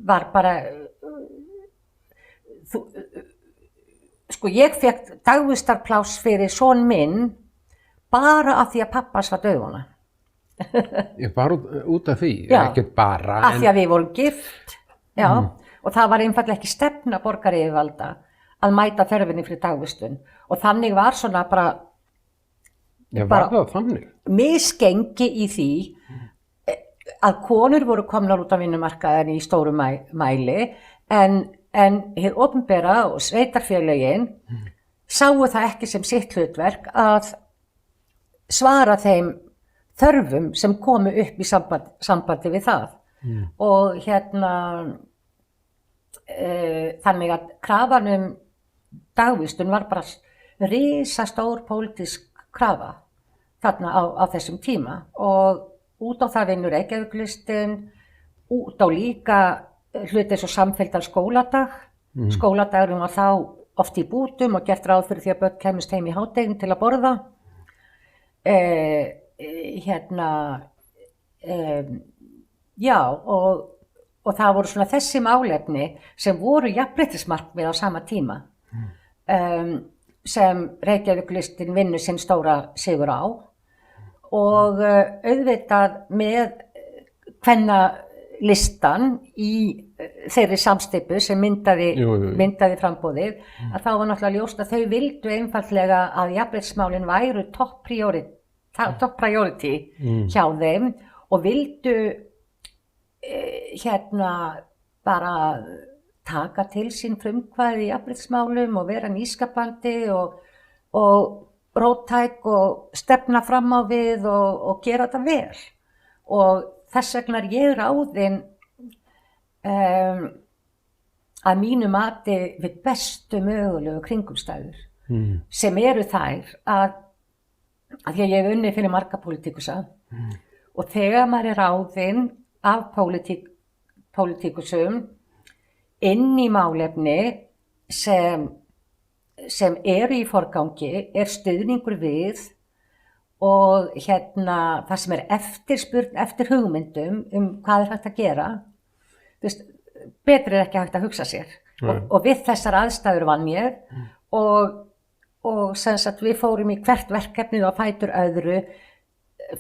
var bara, sko ég fekk dagvistarpláss fyrir son minn bara af því að pappas var dauðvona. Bara út af því, ekkert bara. Af því að við vorum gift, já, og það var einfaldlega ekki stefna borgaryfirvalda að mæta þörfinni fyrir dagvistun og þannig var svona bara, var það þannig? Misgengi í því að konur voru komnar út af vinnumarkaðin í stóru mæli en hið opinbera og sveitarfélögin sáu það ekki sem sitt hlutverk að svara þeim þörfum sem komu upp í sambandi við það. Og hérna þannig að krafan dagvistun var bara risastór pólitísk krafa þarna á þessum tíma og út á það vinnur Reykjavíkurlistinn, út á líka hluti eins og samfelldan skóladag. Skóladagurinn var þá oft í bútum og gert ráð fyrir því að börn kæmust heim í hádeginu til að borða. Já, og það voru svona þessi málefni sem voru jafnréttismarkmið á sama tíma sem Reykjavíkurlistinn vinnur sinn stóra sigur á og auðvitað með kvennalistan í þeirri samsteypu sem myndaði framboðið, að þá var náttúrulega ljóst að þau vildu einfaldlega að jafnréttismálin væru top priority hjá þeim og vildu bara taka til sín frumkvæði í jafnréttismálum og vera nýskapandi og róttæk og stefna fram á við og gera þetta vel. Og þess vegna er ég ráðin að mínu mati við bestu mögulegu kringumstæður sem eru þær að því að ég hef unnið fyrir marga pólitíkusa og þegar maður er ráðin af pólitíkusum inn í málefni sem eru í forgangi stuðningur við og það sem er eftirspurn eftir hugmyndum hvað er hægt að gera, betri er ekki hægt að hugsa sér. Og við þessar aðstæður vann ég og sem sagt við fórum í hvert verkefnið á fætur öðru,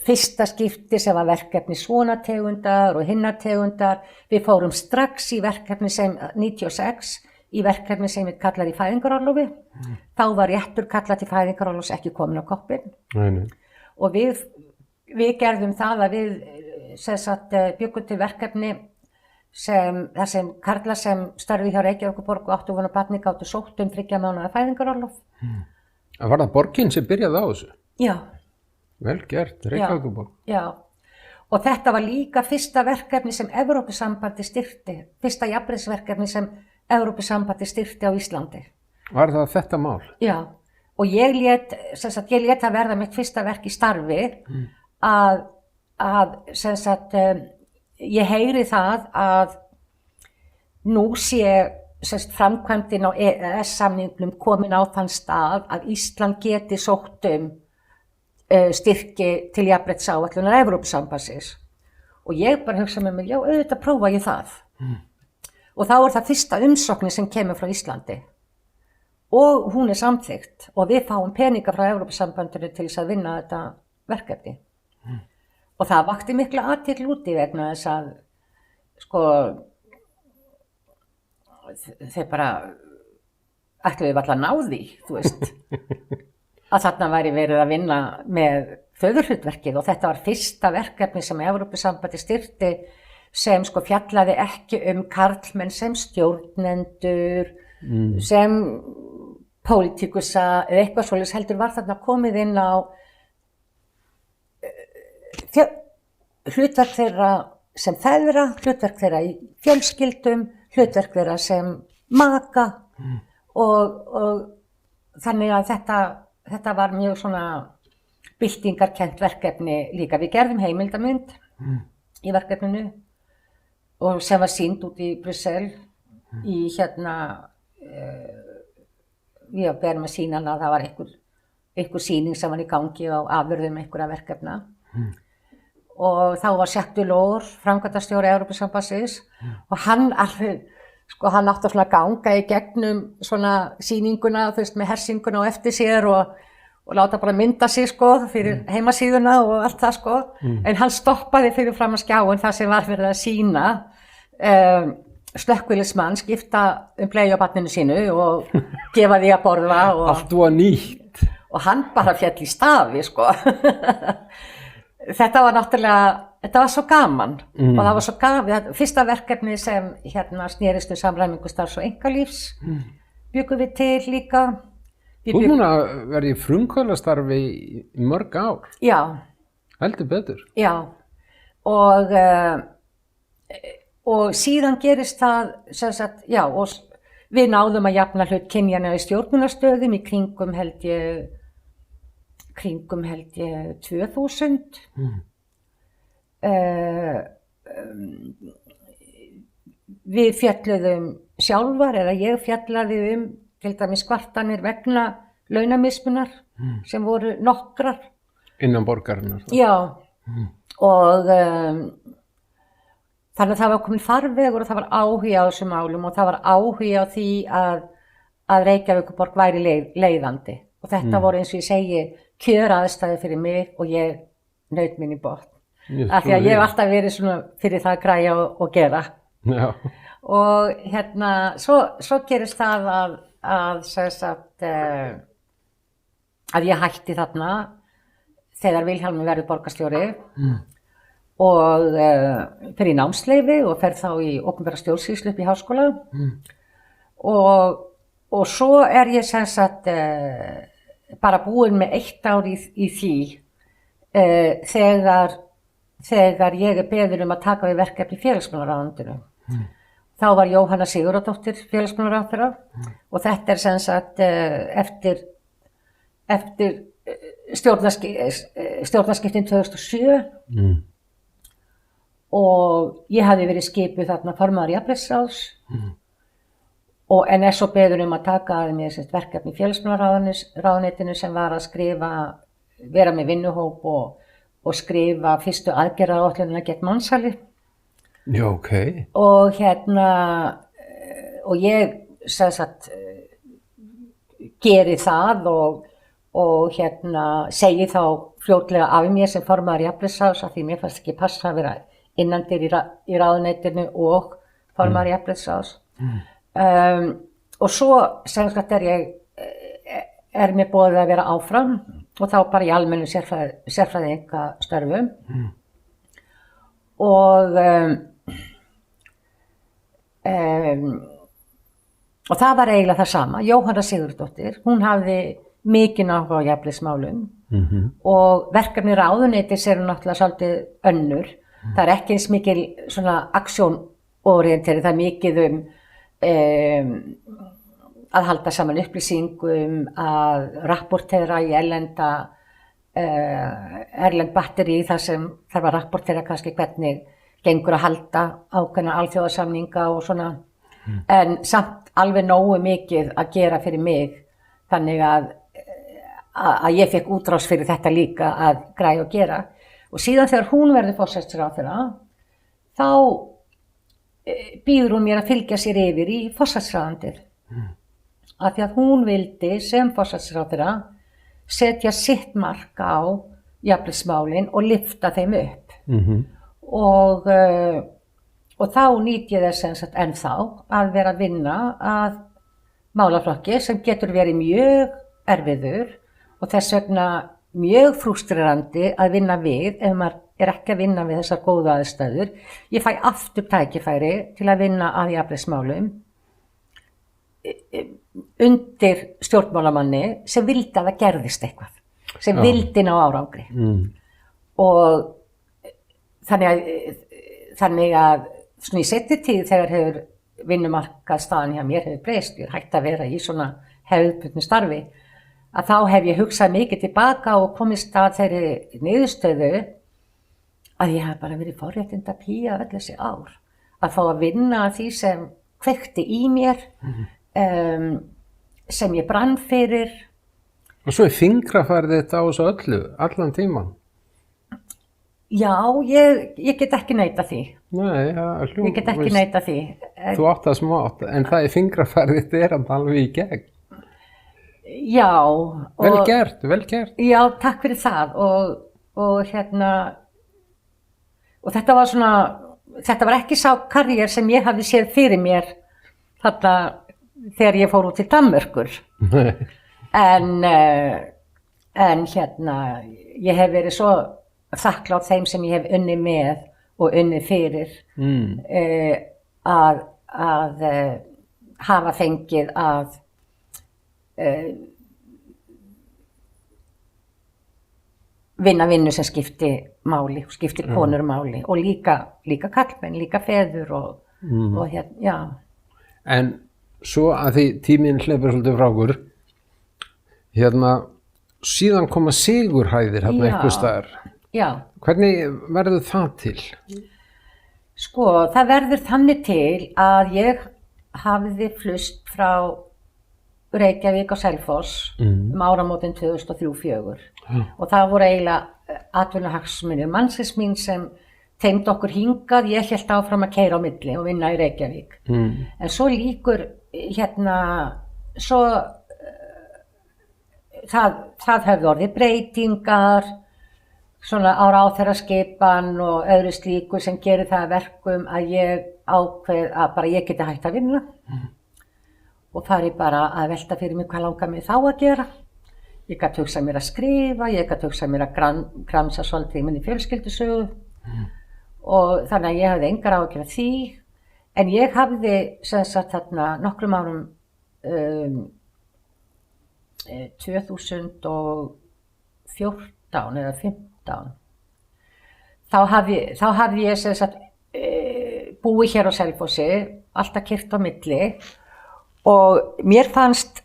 fyrsta skipti sem var verkefni svona tegundar og hinnar tegundar, við fórum strax í verkefni sem 96 í verkefni sem við kallar í fæðingarorlofi, þá var réttur kallar til fæðingarorlofs ekki komin á koppinn. Og við gerðum það að við byggum til verkefni þar sem karlar sem starfi hjá Reykjavíkurborg og áttu vona barni gátu sótt 3 mánaða fæðingarorlof. Var það borgin sem byrjaði á þessu? Já. Vel gert, Reykjavíkurborg. Já, og þetta var líka fyrsta verkefni sem Evrópusambandi styrkti, fyrsta jafnréttisverkefni sem Evrópusambandi styrkti á Íslandi. Var það þetta mál? Já. Og ég lét að verða mitt fyrsta verk í starfi að ég heyri það að nú sé framkvæmdin á EES-samningnum komin á þann stað að Ísland geti sótt styrki til jafnréttisáætlunar Evrópusambandsins. Og ég bara hugsa með mig, já auðvitað prófa ég það. Og þá er það fyrsta umsóknin sem kemur frá Íslandi. Og hún er samþykkt og við fáum peninga frá Evrópusambandinu til þess að vinna þetta verkefni. og það vakti mikla athygli úti vegna þess að sko þeir bara ætluðu varla að ná því, þú veist, að þarna væri verið að vinna með föðurhlutverkið og þetta var fyrsta verkefni sem Evrópusambandi styrkti sem sko fjallaði ekki karlmenn sem stjórnendur, sem pólitíkusa eða eitthvað svoleiðis, heldur var þarna komið inn á hlutverk þeirra sem feðra, hlutverk þeirra í fjölskyldum, hlutverk þeirra sem maka og þannig að þetta var mjög svona byltingarkennt verkefni líka. Við gerðum heimildamynd í verkefninu og sem var sýnd út í Brussel í við berum að sýna hana að það var einhver sýning sem var í gangi á afurðum einhverja verkefna og þá var Jacques Delors, framkvæmdastjóri Evrópusambandsins og hann alveg, sko hann átti að ganga í gegnum svona sýninguna, þú veist, með hersinguna og eftir sér og láta bara mynda sig sko fyrir heimasíðuna og allt það sko, en hann stoppaði fyrir fram að skjáin það sem var fyrir að sýna slökkviliðsmann skipta blei á barninu sínu og gefa því að borða og allt var nýtt og hann bara féll í stafi sko. Þetta var náttúrulega, þetta var svo gaman og það var svo gaman, fyrsta verkefni sem snerist samræmingu starfs og einkalífs byggum við til líka. Þú ert núna verið í frumkvöðlastarfi í mörg ár. Já. Heldur betur. Já, og síðan gerist það, sem sagt, já, og við náðum að jafna hlut kynjanna í stjórnunarstöðum í kringum held ég 2000. Við fjalluðum sjálfar, eða ég fjallaði til dæmis kvartanir vegna launamismunar sem voru nokkrar. Innan borgarinnar. Já, og þannig að það var komin farvegur og það var áhugi á þessum málum og það var áhugi á því að Reykjavíkurborg væri leiðandi. Og þetta voru eins og ég segi kjöraðstæði fyrir mig og ég naut mín í botn. Af því að ég hef alltaf verið svona fyrir það að græja og gera. Já. Og svo gerist það að ég hætti þarna þegar Vilhjálmur verður borgarstjóri og fer í námsleyfi og fer þá í opinbera stjórnsýslu upp í háskóla og svo ég sem sagt bara búin með 1 ár í því þegar ég beðin að taka við verkefni í félagsmálaráðuneytinu. Þá var Jóhanna Sigurðardóttir félagsmálaráðherra og þetta sem sagt eftir stjórnarskiptin 2007 og ég hafði verið skipuð þarna formaður jafnréttisráðs en svo beðin að taka að mér verkefni í félagsmálaráðuneytinu sem var að vera með vinnuhóp og skrifa fyrstu aðgerðaáætlunina gegn mansali. Já, ok. Og og ég sem sagt geri það og segi þá fljótlega af mér sem formaður jafnréttisráðs af því mér fannst ekki passa að vera innandyr í ráðuneytinu og formaður jafnréttisráðs. Og svo sem sagt mér boðið að vera áfram og þá bara í almennu sérfræðinga störfum og það var eiginlega það sama. Jóhanna Sigurðardóttir, hún hafði mikinn áhuga á jafnréttismálum og verkefni ráðuneytis náttúrulega svolítið önnur. Það ekki eins mikil svona aksjónorienteri, það mikið að halda saman upplýsingum, að rapportera í erlend batteri þar sem þarf að rapportera kannski hvernig gengur að halda ákveðna alþjóðasamninga og svona, en samt alveg nógu mikið að gera fyrir mig, þannig að ég fekk útrás fyrir þetta líka að græja og gera. Og síðan þegar hún verður forsætisráðherra, þá býður hún mér að fylgja sér yfir í forsætisráðuneytið. Af því að hún vildi sem forsætisráðherra setja sitt mark á jafnréttismálin og lyfta þeim upp. og þá nýt ég þess ennþá að vera að vinna að málaflokki sem getur verið mjög erfiður og þess vegna mjög frústrerandi að vinna við ef maður ekki að vinna við þessar góðu aðstæður. Ég fæ aftur tækifæri til að vinna að jafnréttismálum undir stjórnmálamanni sem vildi að það gerðist eitthvað, sem vildi ná árangri. Og þannig að svona í seinni tíð þegar hefur vinnumarkaðsstaðan hjá mér hefur breyst, ég hætti að vera í svona hefðbundnu starfi, að þá hef ég hugsað mikið tilbaka og komist að þeirri niðurstöðu að ég hef bara verið forréttinda pía öll þessi ár. Að fá að vinna að því sem kveikti í mér, sem ég brann fyrir. Og svo fingrafærið þetta á þessu öllu, allan tíman? Já, ég get ekki neitað því. Nei, ég get ekki neitað því. Þú átt það smátt, en það fingrafærið þetta er alveg í gegn. Já. Vel gert. Já, takk fyrir það og þetta var svona, þetta var ekki sá karriér sem ég hafði séð fyrir mér þarna þegar ég fór út til Danmerkur. En ég hef verið svo þakklátt þeim sem ég hef unnið með og unnið fyrir að hafa fengið að vinna vinnu sem skipti máli, skipti konur máli og líka karlmenn, líka feður og já. En svo að því tíminn hleypur svolítið frá okkur, síðan koma sigurhæðir einhvers staðar. Já. Hvernig verður það til? Sko, það verður þannig til að ég hafði flust frá Reykjavík og Selfoss áramótin 2003-2004 og það voru eiginlega atvinnuhagsmunir mannsins mín sem tengd okkur hingað, ég hélt áfram að keyra á milli og vinna í Reykjavík. En svo líkur það hefði orðið breytingar svona á ráðherraskipan og öðru slíku sem gerir það að verkum að ég ákveð að bara ég geti hægt að vinna og fari bara að velta fyrir mig hvað langar mig þá að gera. Ég gat hugsað mér að skrifa, ég gat hugsað mér að gramsa svolítið í minni fjölskyldusögu og þannig að ég hafði engar áhyggjur af því. En ég hafði sem sagt þarna nokkrum árum 2014 eða 15 þá hafði ég sem sagt búið hér á Selfossi, alltaf kyrrt á milli og mér fannst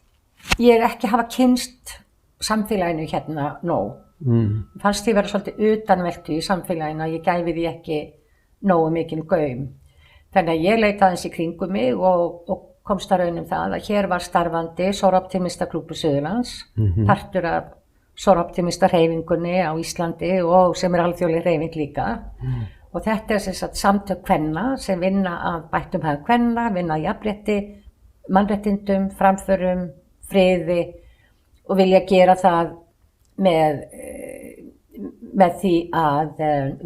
ég ekki hafa kynnst samfélaginu hérna nóg. Fannst ég vera svolítið utanveltu í samfélaginu að ég gæfi því ekki nógu mikinn gaum. Þannig að ég leitaði aðeins í kringum mig og komst að raun það að hér var starfandi Soroptimista klúbbur Suðurlands, partur af Soroptimista hreyfingunni á Íslandi og sem alþjóðleg hreyfing líka. Og þetta sem sagt samtök kvenna sem vinna að bættum hag kvenna, vinna að jafnrétti, mannréttindum, framförum, friði og vilja gera það með því að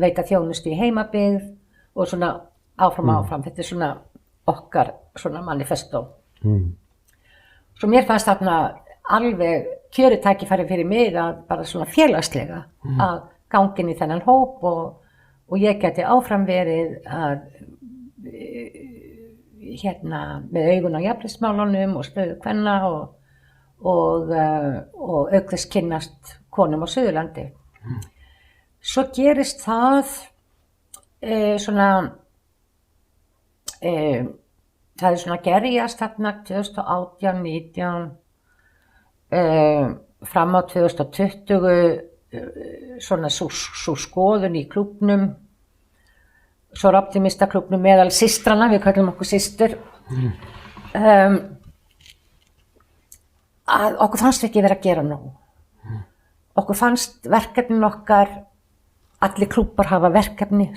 veita þjónustu í heimabyggð og svona áfram. Þetta er svona okkar svona manifesto. Svo mér fannst þarna alveg kjörið tækifæri fyrir mig að bara svona félagslega að ganga inn í þennan hóp og ég geti áfram verið að með augun á jafnréttismálunum og stöðu kvenna og auk þess kynnast konum á Suðurlandi. Svo gerist það það er svona gerjast þarna 2018, 19 fram á 2020 svona svo skoðun í klúbbnum, Soroptimista klúbbnum meðal systrana, við kallum okkur systur, að okkur fannst ekki vera að gera nóg. Okkur fannst verkefnin okkar, allir klúbbar hafa verkefni,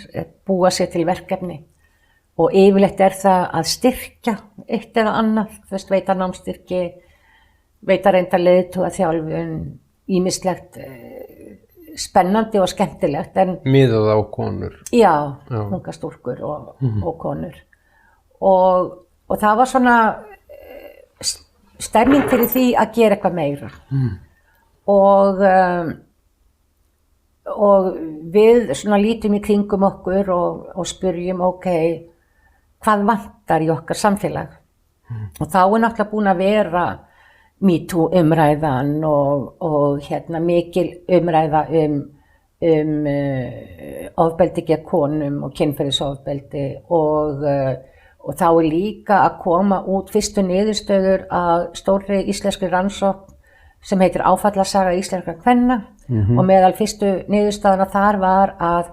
búa sér til verkefni og yfirleitt er það að styrkja eitt eða annað, veita námsstyrki, veita reynda leiðtogaþjálfun, ýmislegt spennandi og skemmtilegt. Miðað á konur. Já, unga stúlkur og konur. Og það var svona stemming fyrir því að gera eitthvað meira. Og við svona lítum í kringum okkur og spyrjum, ok, hvað vantar í okkar samfélag? Og þá náttúrulega búin að vera MeToo umræðan og mikil umræða ofbeldi gegn konum og kynferðisofbeldi og þá líka að koma út fyrstu niðurstöður að stórri íslenskri rannsókn sem heitir Áfallasaga íslenskra kvenna og meðal fyrstu niðurstöðuna þar var að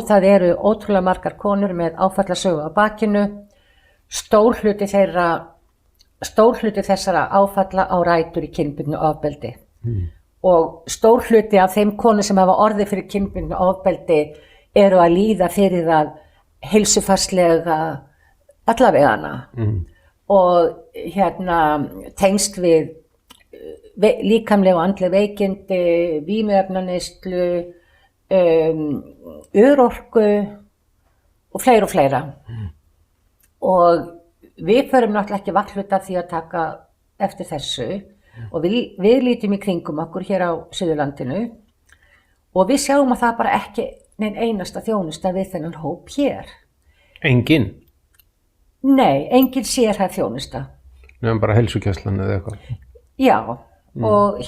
það eru ótrúlega margar konur með áfallasögu á bakinu, stór hluti þessara áfalla á rætur í kynbundnu ofbeldi og stór hluti af þeim konur sem hafa orðið fyrir kynbundnu ofbeldi eru að líða fyrir það heilsufarslega allavegana og tengst við líkamleg og andleg veikindi, vímuefnaneyslu, örorku og fleira. Og við förum náttúrulega ekki varhluta því að taka eftir þessu og við lítum í kringum okkur hér á Suðurlandinu og við sjáum að það bara ekki nein einasta þjónusta við þennan hóp hér. Engin? Nei, engin sérhæfð þjónusta. Nefnum bara heilsugæslan eða eitthvað? Já, og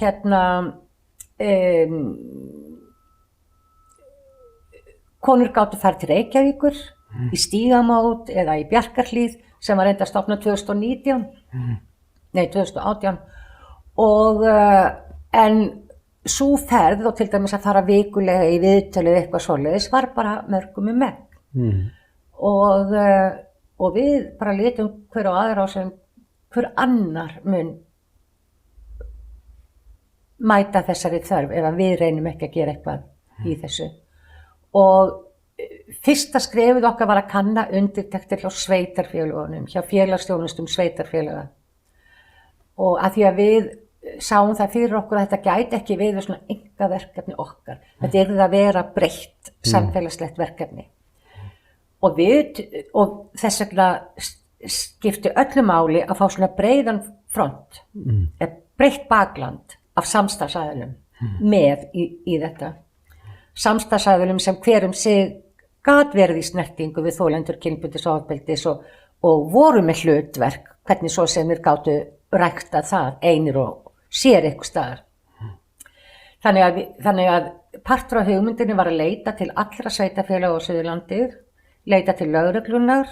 konur gátu farið til Reykjavíkur í Stígamót eða í Bjarkarhlíð sem var enda stofnað 2018 og en sú ferð og til dæmis að fara vikulega í viðtölið eitthvað svoleiðis var bara mörgum megn og við bara litum hver á aðra á sem hver annar mun mæta þessari þörf ef við reynum ekki að gera eitthvað í þessu. Og fyrsta skrefið okkar var að kanna undirtektir hjá sveitarfélögunum, hjá félagsþjónustum sveitarfélaga. Og að því að við sáum það fyrir okkur að þetta gæti ekki við svona einkaverkefni okkar. Þetta yrði að vera breytt samfélagslegt verkefni. Og þess vegna skipti öllu máli að fá svona breiðan front, breytt bakland af samstarfsaðilum með í þetta. Samstarfsaðilum sem hver sig gat verið í snertingu við þolendur kynbundins ofbeldis og voru með hlutverk, hvernig svo sem þeir gátu ræktað það einir og sér eitthvað staðar. Þannig að partur af hugmyndinni var að leita til allra sveitarfélaga á Suðurlandi, leita til lögreglunar,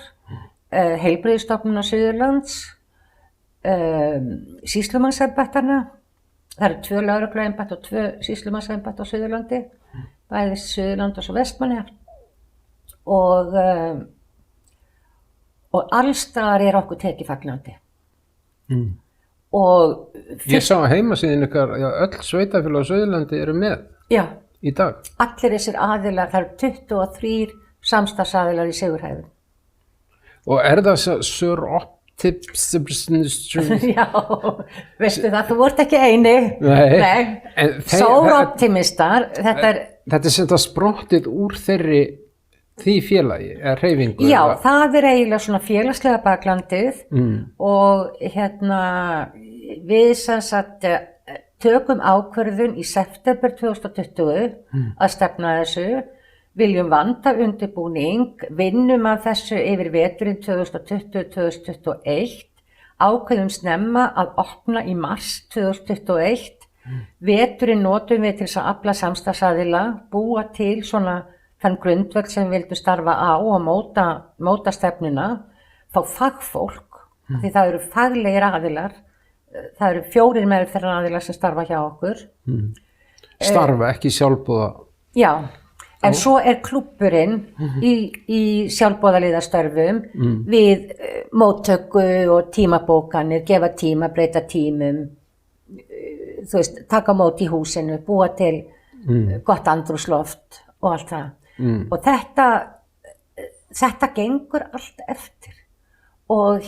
heilbrigðisstofnunar Suðurlands, sýslumannsembættanna. Það eru 2 lögregluembætti og 2 sýslumannsembætti á Suðurlandi, bæði Suðurland og svo Vestmannaeyjar. Og alls staðar okkur tekið fagnandi. Ég sá að heimasíðin ykkar, öll sveitarfélög á Suðurlandi eru með í dag. Allir þessir aðilar, það eru 23 samstarfsaðilar í Sigurhæðum. Og það Sir Optimus? Já, veistu það, þú vart ekki eini. Nei. Sir Optimistar, þetta er sprottið úr því félagi, eða hreyfingu? Já, það er eiginlega svona félagslega baklandið og við sem sagt tökum ákvörðun í september 2020 að stefna þessu, viljum vanda undirbúning, vinnum að þessu yfir veturinn 2020-2021, ákveðum snemma að opna í mars 2021, veturinn notum við til þess að afla samstarfsaðila, búa til svona þann grundvöld sem við vildum starfa á og móta stefnuna, fá fagfólk, því það eru faglegir aðilar, það eru 4 meðferðar aðilar sem starfa hjá okkur. Starfa, ekki sjálfboða? Já, en svo klúbburinn í sjálfboðaliðastörfum við móttöku og tímabókanir, gefa tíma, breyta tímum, þú veist, taka mót í húsinu, búa til gott andrúmsloft og allt það. Og þetta gengur allt eftir og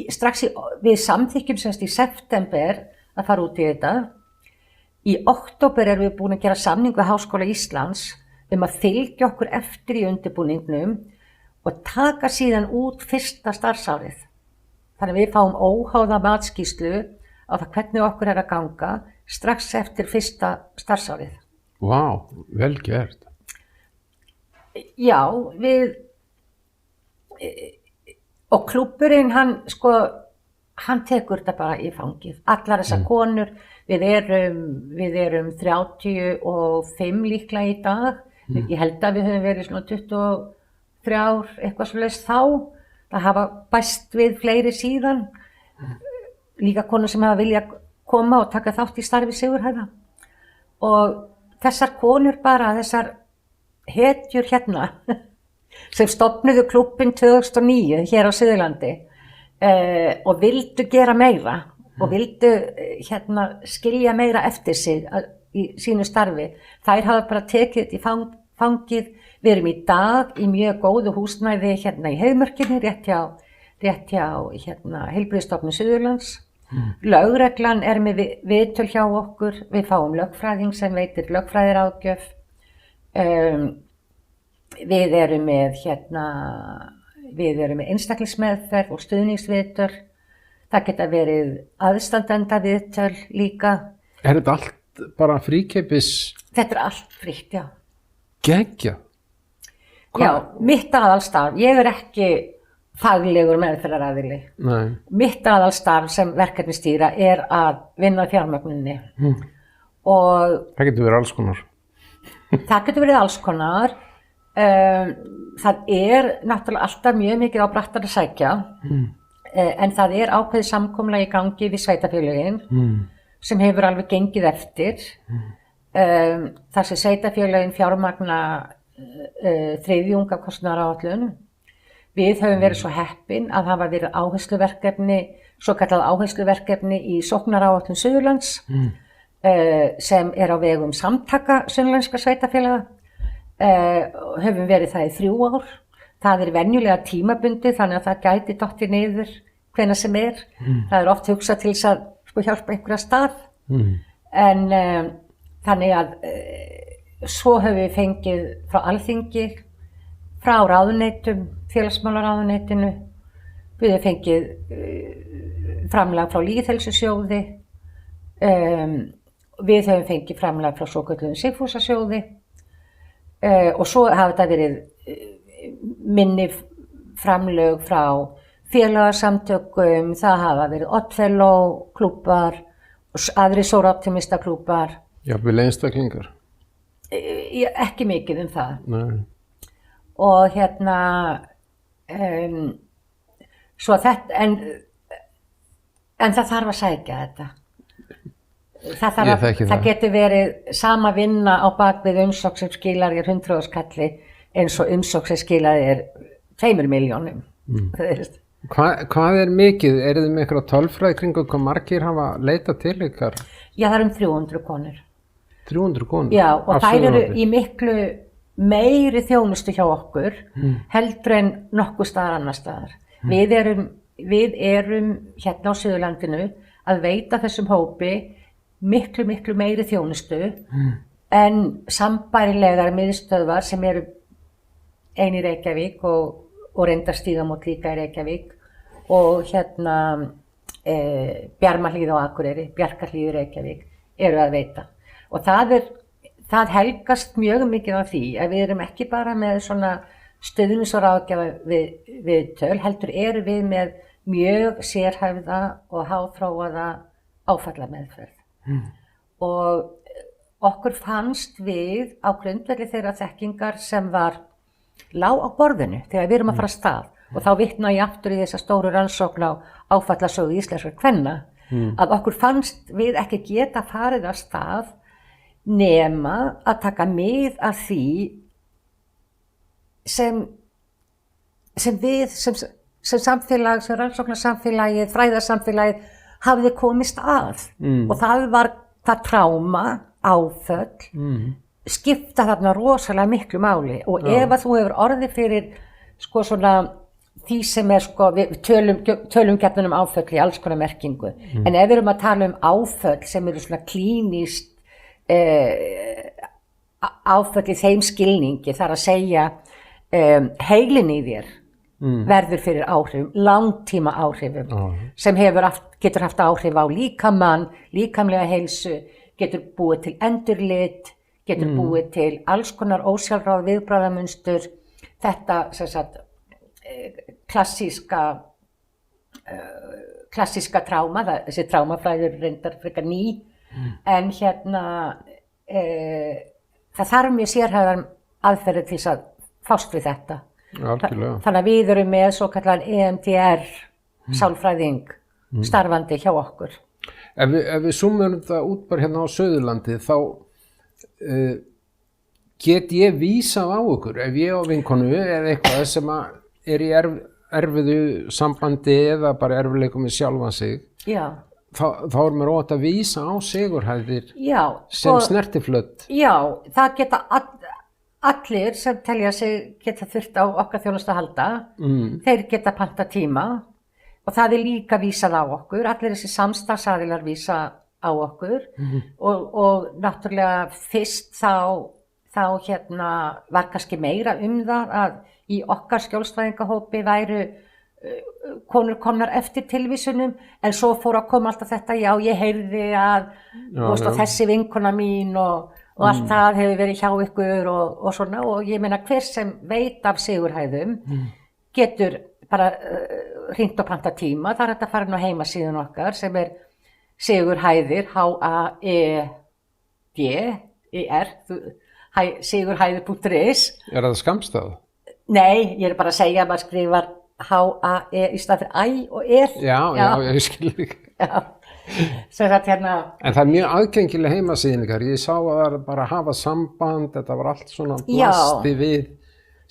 strax við samþykkjum semst í september að fara út í þetta í október erum við búin að gera samning við Háskóla Íslands að fylgja okkur eftir í undirbúningnum og taka síðan út fyrsta starfsárið. Þannig að við fáum óháða matsskýrslu á það hvernig okkur að ganga strax eftir fyrsta starfsárið. Vá, vel gert. Já, og klúbburinn hann tekur þetta bara í fangið. Allar þessar konur, við erum 35 líklega í dag. Ég held að við höfum verið svona 23 eitthvað svoleiðis þá. Það hafa bæst við fleiri síðan. Líka konur sem hafa viljað koma og taka þátt í starfi Sigurhæða. Og þessar konur bara, þessar hetjur hérna, sem stofnuðu klúbbinn 2009 hér á Suðurlandi og vildu gera meira og vildu skilja meira eftir sig í sínu starfi. Þær hafa bara tekið þetta í fangið. Við erum í dag í mjög góðu húsnæði hérna í Heiðmörkinni, rétt hjá Heilbrigðisstofnun Suðurlands. Lögreglan er með viðtöl hjá okkur, við fáum lögfræðing sem veitir lögfræðiráðgjöf. Við erum með einstaklingsmeðferð og stuðningsviðtöl. Það geta verið aðstandendaviðtöl líka. Er þetta allt bara fríkeppis? Þetta allt frítt, já. Geggjað. Já, mitt aðalstarf. Ég ekki faglegur meðferðaraðili. Nei. Mitt aðalstarf sem verkefnisstýra að vinna fjármögnuninni. Og það getur verið alls konar. Það getur verið alls konar. Það náttúrulega alltaf mjög mikið á brattar að sækja, en það ákveðið samkomulag í gangi við sveitarfélögin sem hefur alveg gengið eftir. Þar sem sveitarfélögin fjármagna þriðjung af kostnaðaráætlun. Við höfum verið svo heppin að hafa verið áhersluverkefni, svokallað áhersluverkefni í sóknaráætlun Suðurlands, sem á vegum samtaka sunnlenskra sveitarfélaga. Höfum verið það í 3 ár. Það venjulega tímabundið, þannig að það gæti dottið niður hvenær sem er. Það oft hugsað til þess að hjálpa einhverja stað. En þannig að svo höfum við fengið frá Alþingi, frá ráðuneytum, félagsmálaráðuneytinu. Við höfum fengið framlag frá Lýðheilsusjóði. Við höfum fengið framlag frá svokölluðum Sigfúsasjóði. Og svo hafa þetta verið minni framlög frá félagasamtökum, það hafa verið Oddfellow klúbbar, aðri sóroptimista klúbbar. Jafnvel einstaklingar? Ekki mikið það. Nei. Og svo þetta, en það þarf að sækja þetta. Það getur verið sama vinna á bakvið umsókn sem skilar 100.000 kalli eins og umsókn sem skilar 2 milljónum. Hvað mikið? Þið með eitthvað tölfræði kringum hvað margir hafa leitað til ykkar? Já, það 300 konur. 300 konur? Já, og þær eru í miklu meiri þjónustu hjá okkur heldur en nokkuð staðar annar staðar. Við erum hérna á Suðurlandinu að veita þessum hópi miklu meiri þjónustu en sambærilegar miðstöðvar sem eru ein í Reykjavík og reyndar Stígamót líka í Reykjavík og Bjarmahlíð á Akureyri, Bjarkarhlíð í Reykjavík eru að veita. Og það helgast mjög mikið af því að við erum ekki bara með svona stuðnings- og ráðgjafa viðtöl, heldur erum við með mjög sérhæfða og háþróaða áfallameðferð. Og okkur fannst við á grundvelli þeirra þekkingar sem lá á borðinu þegar við erum að fara af stað og þá vitna ég aftur í þessa stóru rannsókn á áfallasögu íslenskra kvenna að okkur fannst við ekki geta farið af stað nema að taka mið af því sem við sem samfélag, sem rannsóknarsamfélagið, fræðarsamfélagið hafði komist að og það var það tráma, áföll, skipta þarna rosalega miklu máli og ef að þú hefur orðið fyrir svona því sem við tölum gjarnan áföll í alls konar merkingu, en ef við erum að tala áföll sem eru svona klínískt áföll í þeim skilningi, þar að segja heilin í þér verður fyrir áhrifum, langtíma áhrifum sem getur haft áhrif á líkamann, líkamlega heilsu, getur búið til endurlit, getur búið til alls konar ósjálfráð viðbragðamunstur, þetta sem sagt klassíska tráma, þessi trámafræði reyndar frekar ný, en það þarf mjög sérhæfðar aðferðir til þess að fást við þetta. Þannig að við erum með svo kallar EMDR sálfræðing starfandi hjá okkur. Ef við zoomum það út bara hérna á Suðurlandi, þá get ég vísað á ykkur ef ég á vinkonu eða eitthvað sem er í erfiðu sambandi eða bara erfiðleikum með sjálfan sig. Já. Þá er mér ótt að vísa á sigurhæðir sem snertiflöt. Já, það geta allir sem telja sig geta þurft á okkar þjónustu að halda, þeir geta panta tíma og það er líka vísað á okkur, allir þessi samstarfsaðilar vísa á okkur og náttúrulega fyrst þá var kannski meira það að í okkar skjólstæðingahópi væru konur komnar eftir tilvísunum, en svo fór að koma alltaf þetta, já ég heyrði að þessi vinkona mín og allt það hefur verið hjá ykkur og svona, og ég meina hver sem veit af sigurhæðum getur bara hringt og panta tíma. Það er hægt að fara inn á heimasíðun okkar sem er sigurhæðir, HAEDER, sigurhæðir.is. Er það skammstaf? Nei, ég er bara að segja að maður skrifar HAE í stað fyrir æ og er. Já, ég skil ekki. Já. En það er mjög aðgengileg heimasíðningar, ég sá að það er bara að hafa samband, þetta var allt svona blasti við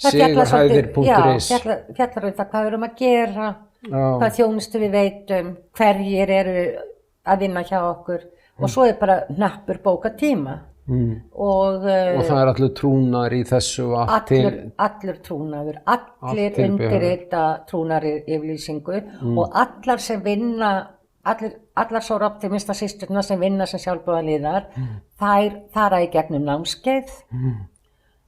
sigurhæðir.is. Já, fjallar það hvað við erum að gera, hvað þjónustu við veitum, hverjir eru að vinna hjá okkur og svo er bara hnappur bóka tíma. Og það er allur trúnaður í þessu allur trúnaður, allir undirrita trúnaðaryfirlýsingu og allar sem vinna, allar svo optimista systurnar sem vinna sem sjálfboðaliðar, þær fara í gegnum námskeið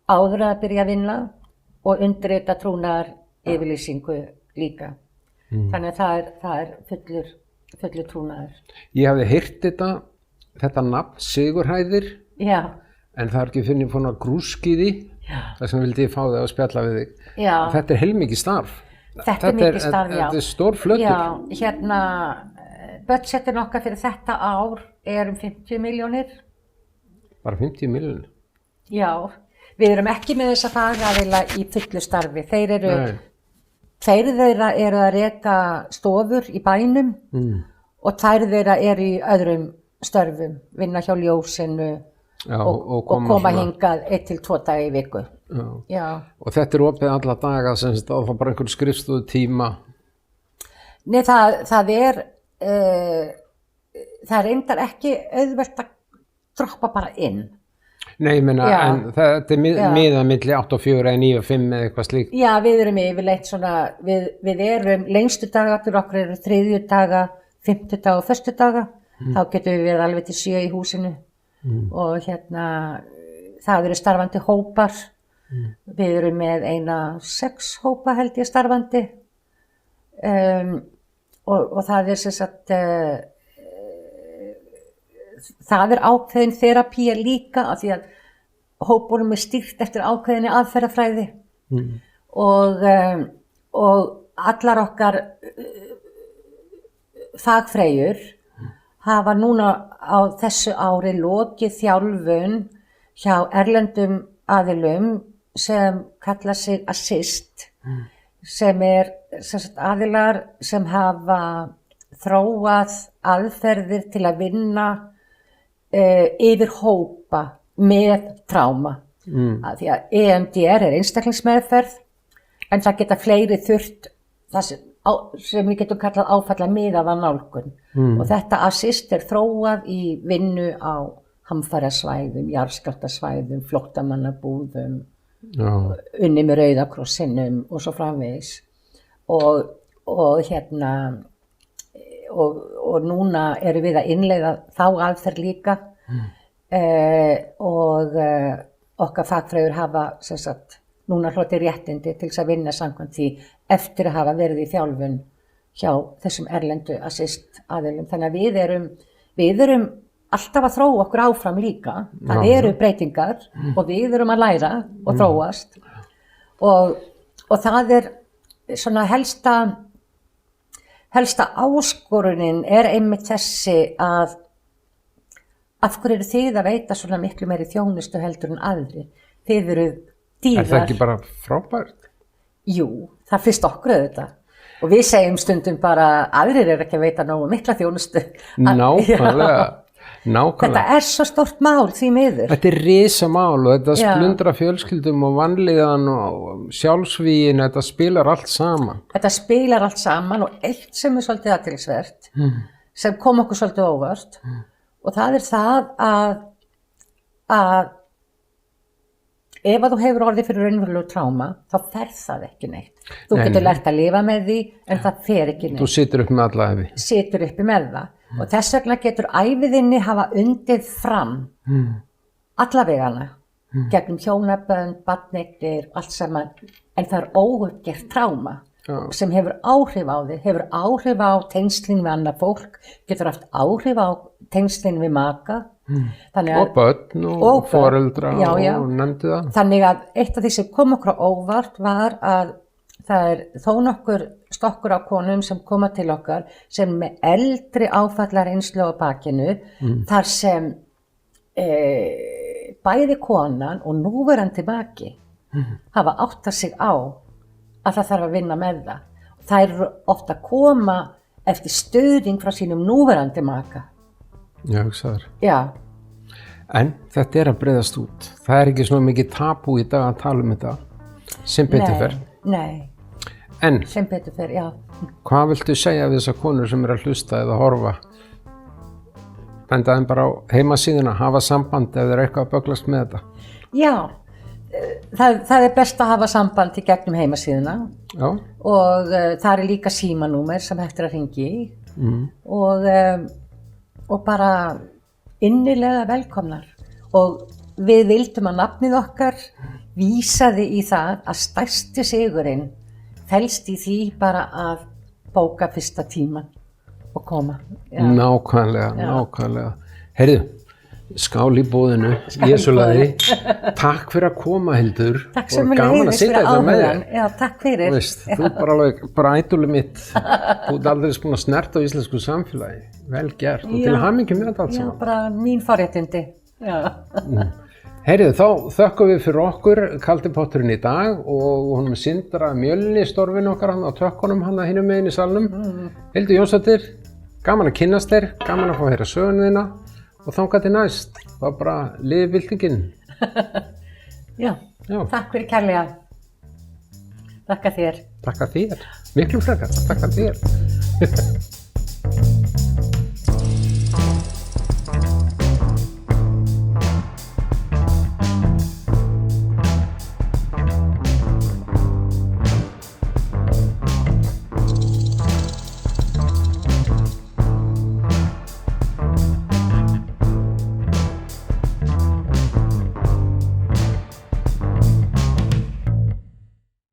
áður að byrja að vinna og undirrita trúnaðaryfirlýsingu líka. Þannig að það er fullur trúnaður. Ég hafði heyrt þetta nafn Sigurhæðir. Já. En það er ekki finnir svona grúskiði, þess vegna vildi ég fá þig að spjalla við þig. Já. Þetta er heilmikið starf. Þetta er mikið starf, já. Þetta er stór flötur. Já, budgetin okkar fyrir þetta ár er 50 milljónir. Bara 50 milljónir? Já, við erum ekki með þessa fagaðila í fullu starfi. Tveir þeirra eru að reka stofur í bænum og tvær þeirra eru í öðrum störfum, vinna hjá ljósinu og koma hingað 1 til 2 daga í viku. Já. Og þetta er opið alla daga, semst á þá bara einhver skrifstofu tíma? Nei, það er reyndar ekki auðvelt að droppa bara inn. Nei, ég meina, en þetta er miðað milli 8 og 4 eða 9 og 5 eða eitthvað slíkt? Já, við erum yfirleitt svona, við erum lengstu daga til okkur eru 3. daga, 5. daga og 1. daga. Þá getum við verið alveg til 7 í húsinu og það eru starfandi hópar. Við erum með 6 hópa held ég starfandi og það er sem sagt, það er ákveðin þerapía líka af því að hópunum er stýrt eftir ákveðinni aðferðafræði og allar okkar fagfreyjur hafa núna á þessu ári lokið þjálfun hjá erlendum aðilum sem kalla sig Assist, sem er aðilar sem hafa þróað aðferðir til að vinna yfir hópa með tráma. Því að EMDR er einstaklingsmeðferð, en það geta fleiri þurft það sem við getum kallað áfallamiðaða nálgun. Og þetta Assist er þróað í vinnu á hamfarasvæðum, jarðskjálftasvæðum, flóttamannabúðum, unni með Rauða krossinum og svo framvegis. Og núna erum við að innleiða þá aðferð líka og okkar fagfræður hafa sem sagt núna hlotið réttindi til þess að vinna samkvæmt því eftir að hafa verið í þjálfun hjá þessum erlendu assist aðilum. Þannig að við erum alltaf að þróa okkur áfram líka. Það eru breytingar og við erum að læra og þróast og það er svona helsta áskorunin er einmitt þessi að af hverju eru þið að veita svona miklu meiri þjónustu heldur en aðri? Þið eru dýrar. Er það ekki bara frábært? Jú, það finnst okkur auðvitað. Og við segjum stundum bara aðrir eru ekki að veita nógu mikla þjónustu. Nákvæmlega. Þetta er svo stórt mál því miður. Þetta er risamál og þetta splundra fjölskyldum og vanlíðan og sjálfsvígin, þetta spilar allt saman. Þetta spilar allt saman og eitt sem er svolítið athyglisvert, sem kom okkur svolítið óvart, og það er það að ef að þú hefur orðið fyrir raunverulegu tráma, þá fer það ekki neitt. Þú getur lært að lifa með því, en það fer ekki neitt. Þú situr upp með alla ævi. Situr uppi með það. Og þess vegna getur æviðinni hafa undið fram alla vegana, gegnum hjónabönd, barneignir, allt saman, en það er óuppgert tráma sem hefur áhrif á þig, hefur áhrif á tengslin við annað fólk, getur haft áhrif á tengslin við maka. Og börn og foreldra og nefndi það. Þannig að eitt af því sem kom okkur á óvart var að það er þó nokkur stokkur á konum sem koma til okkar sem með eldri áfallareynslu á bakinu, þar sem bæði konan og núverandi maki hafa áttað sig á að það þarf að vinna með það. Það eru ofta að koma eftir stuðning frá sínum núverandi maka. Já, hugsaður. Já. En þetta er að breiðast út. Það er ekki svona mikið tabú í dag að tala um þetta, sem betur fer. Nei. En, sem betur fer, já. Hvað viltu segja við þessar konur sem eru að hlusta eða horfa? Benda þeim bara á heimasíðuna, hafa samband ef þeir eru eitthvað að böglast með þetta? Já, það er best að hafa samband í gegnum heimasíðuna. Já. Og það er líka símanúmer sem hægt er að hringja í. Og bara innilega velkomnar. Og við vildum að nafnið okkar vísaði í það að stærsti sigurinn felst í því bara að bóka fyrsta tíman og koma. Já. Nákvæmlega. Heyrðu, skál í boðinu, Jesúlaði. Takk fyrir að koma, Hildur. Takk sem gaman að sitja þetta með þér. Já, takk fyrir. Þú er bara ædolið mitt. Þú ert aldrei búin að snerta á íslensku samfélagi. Vel gert og til hamingju með þetta allt saman. Já, bara mín forréttindi. Heyrðu, þá þökkum við fyrir okkur Kaldi potturinn í dag og honum Sindra Mjölni, stórvinn okkar hann á tökkunum hann að hinum megin í salnum. Hildur Jónsdóttir, gaman að kynnast þér, gaman að fá að heyra söguna þína og þangað til næst. Það var bara lifi byltingin. Já, takk fyrir kærlega. Takk að þér. Takk að þér. Miklu frekar. Takk að þér.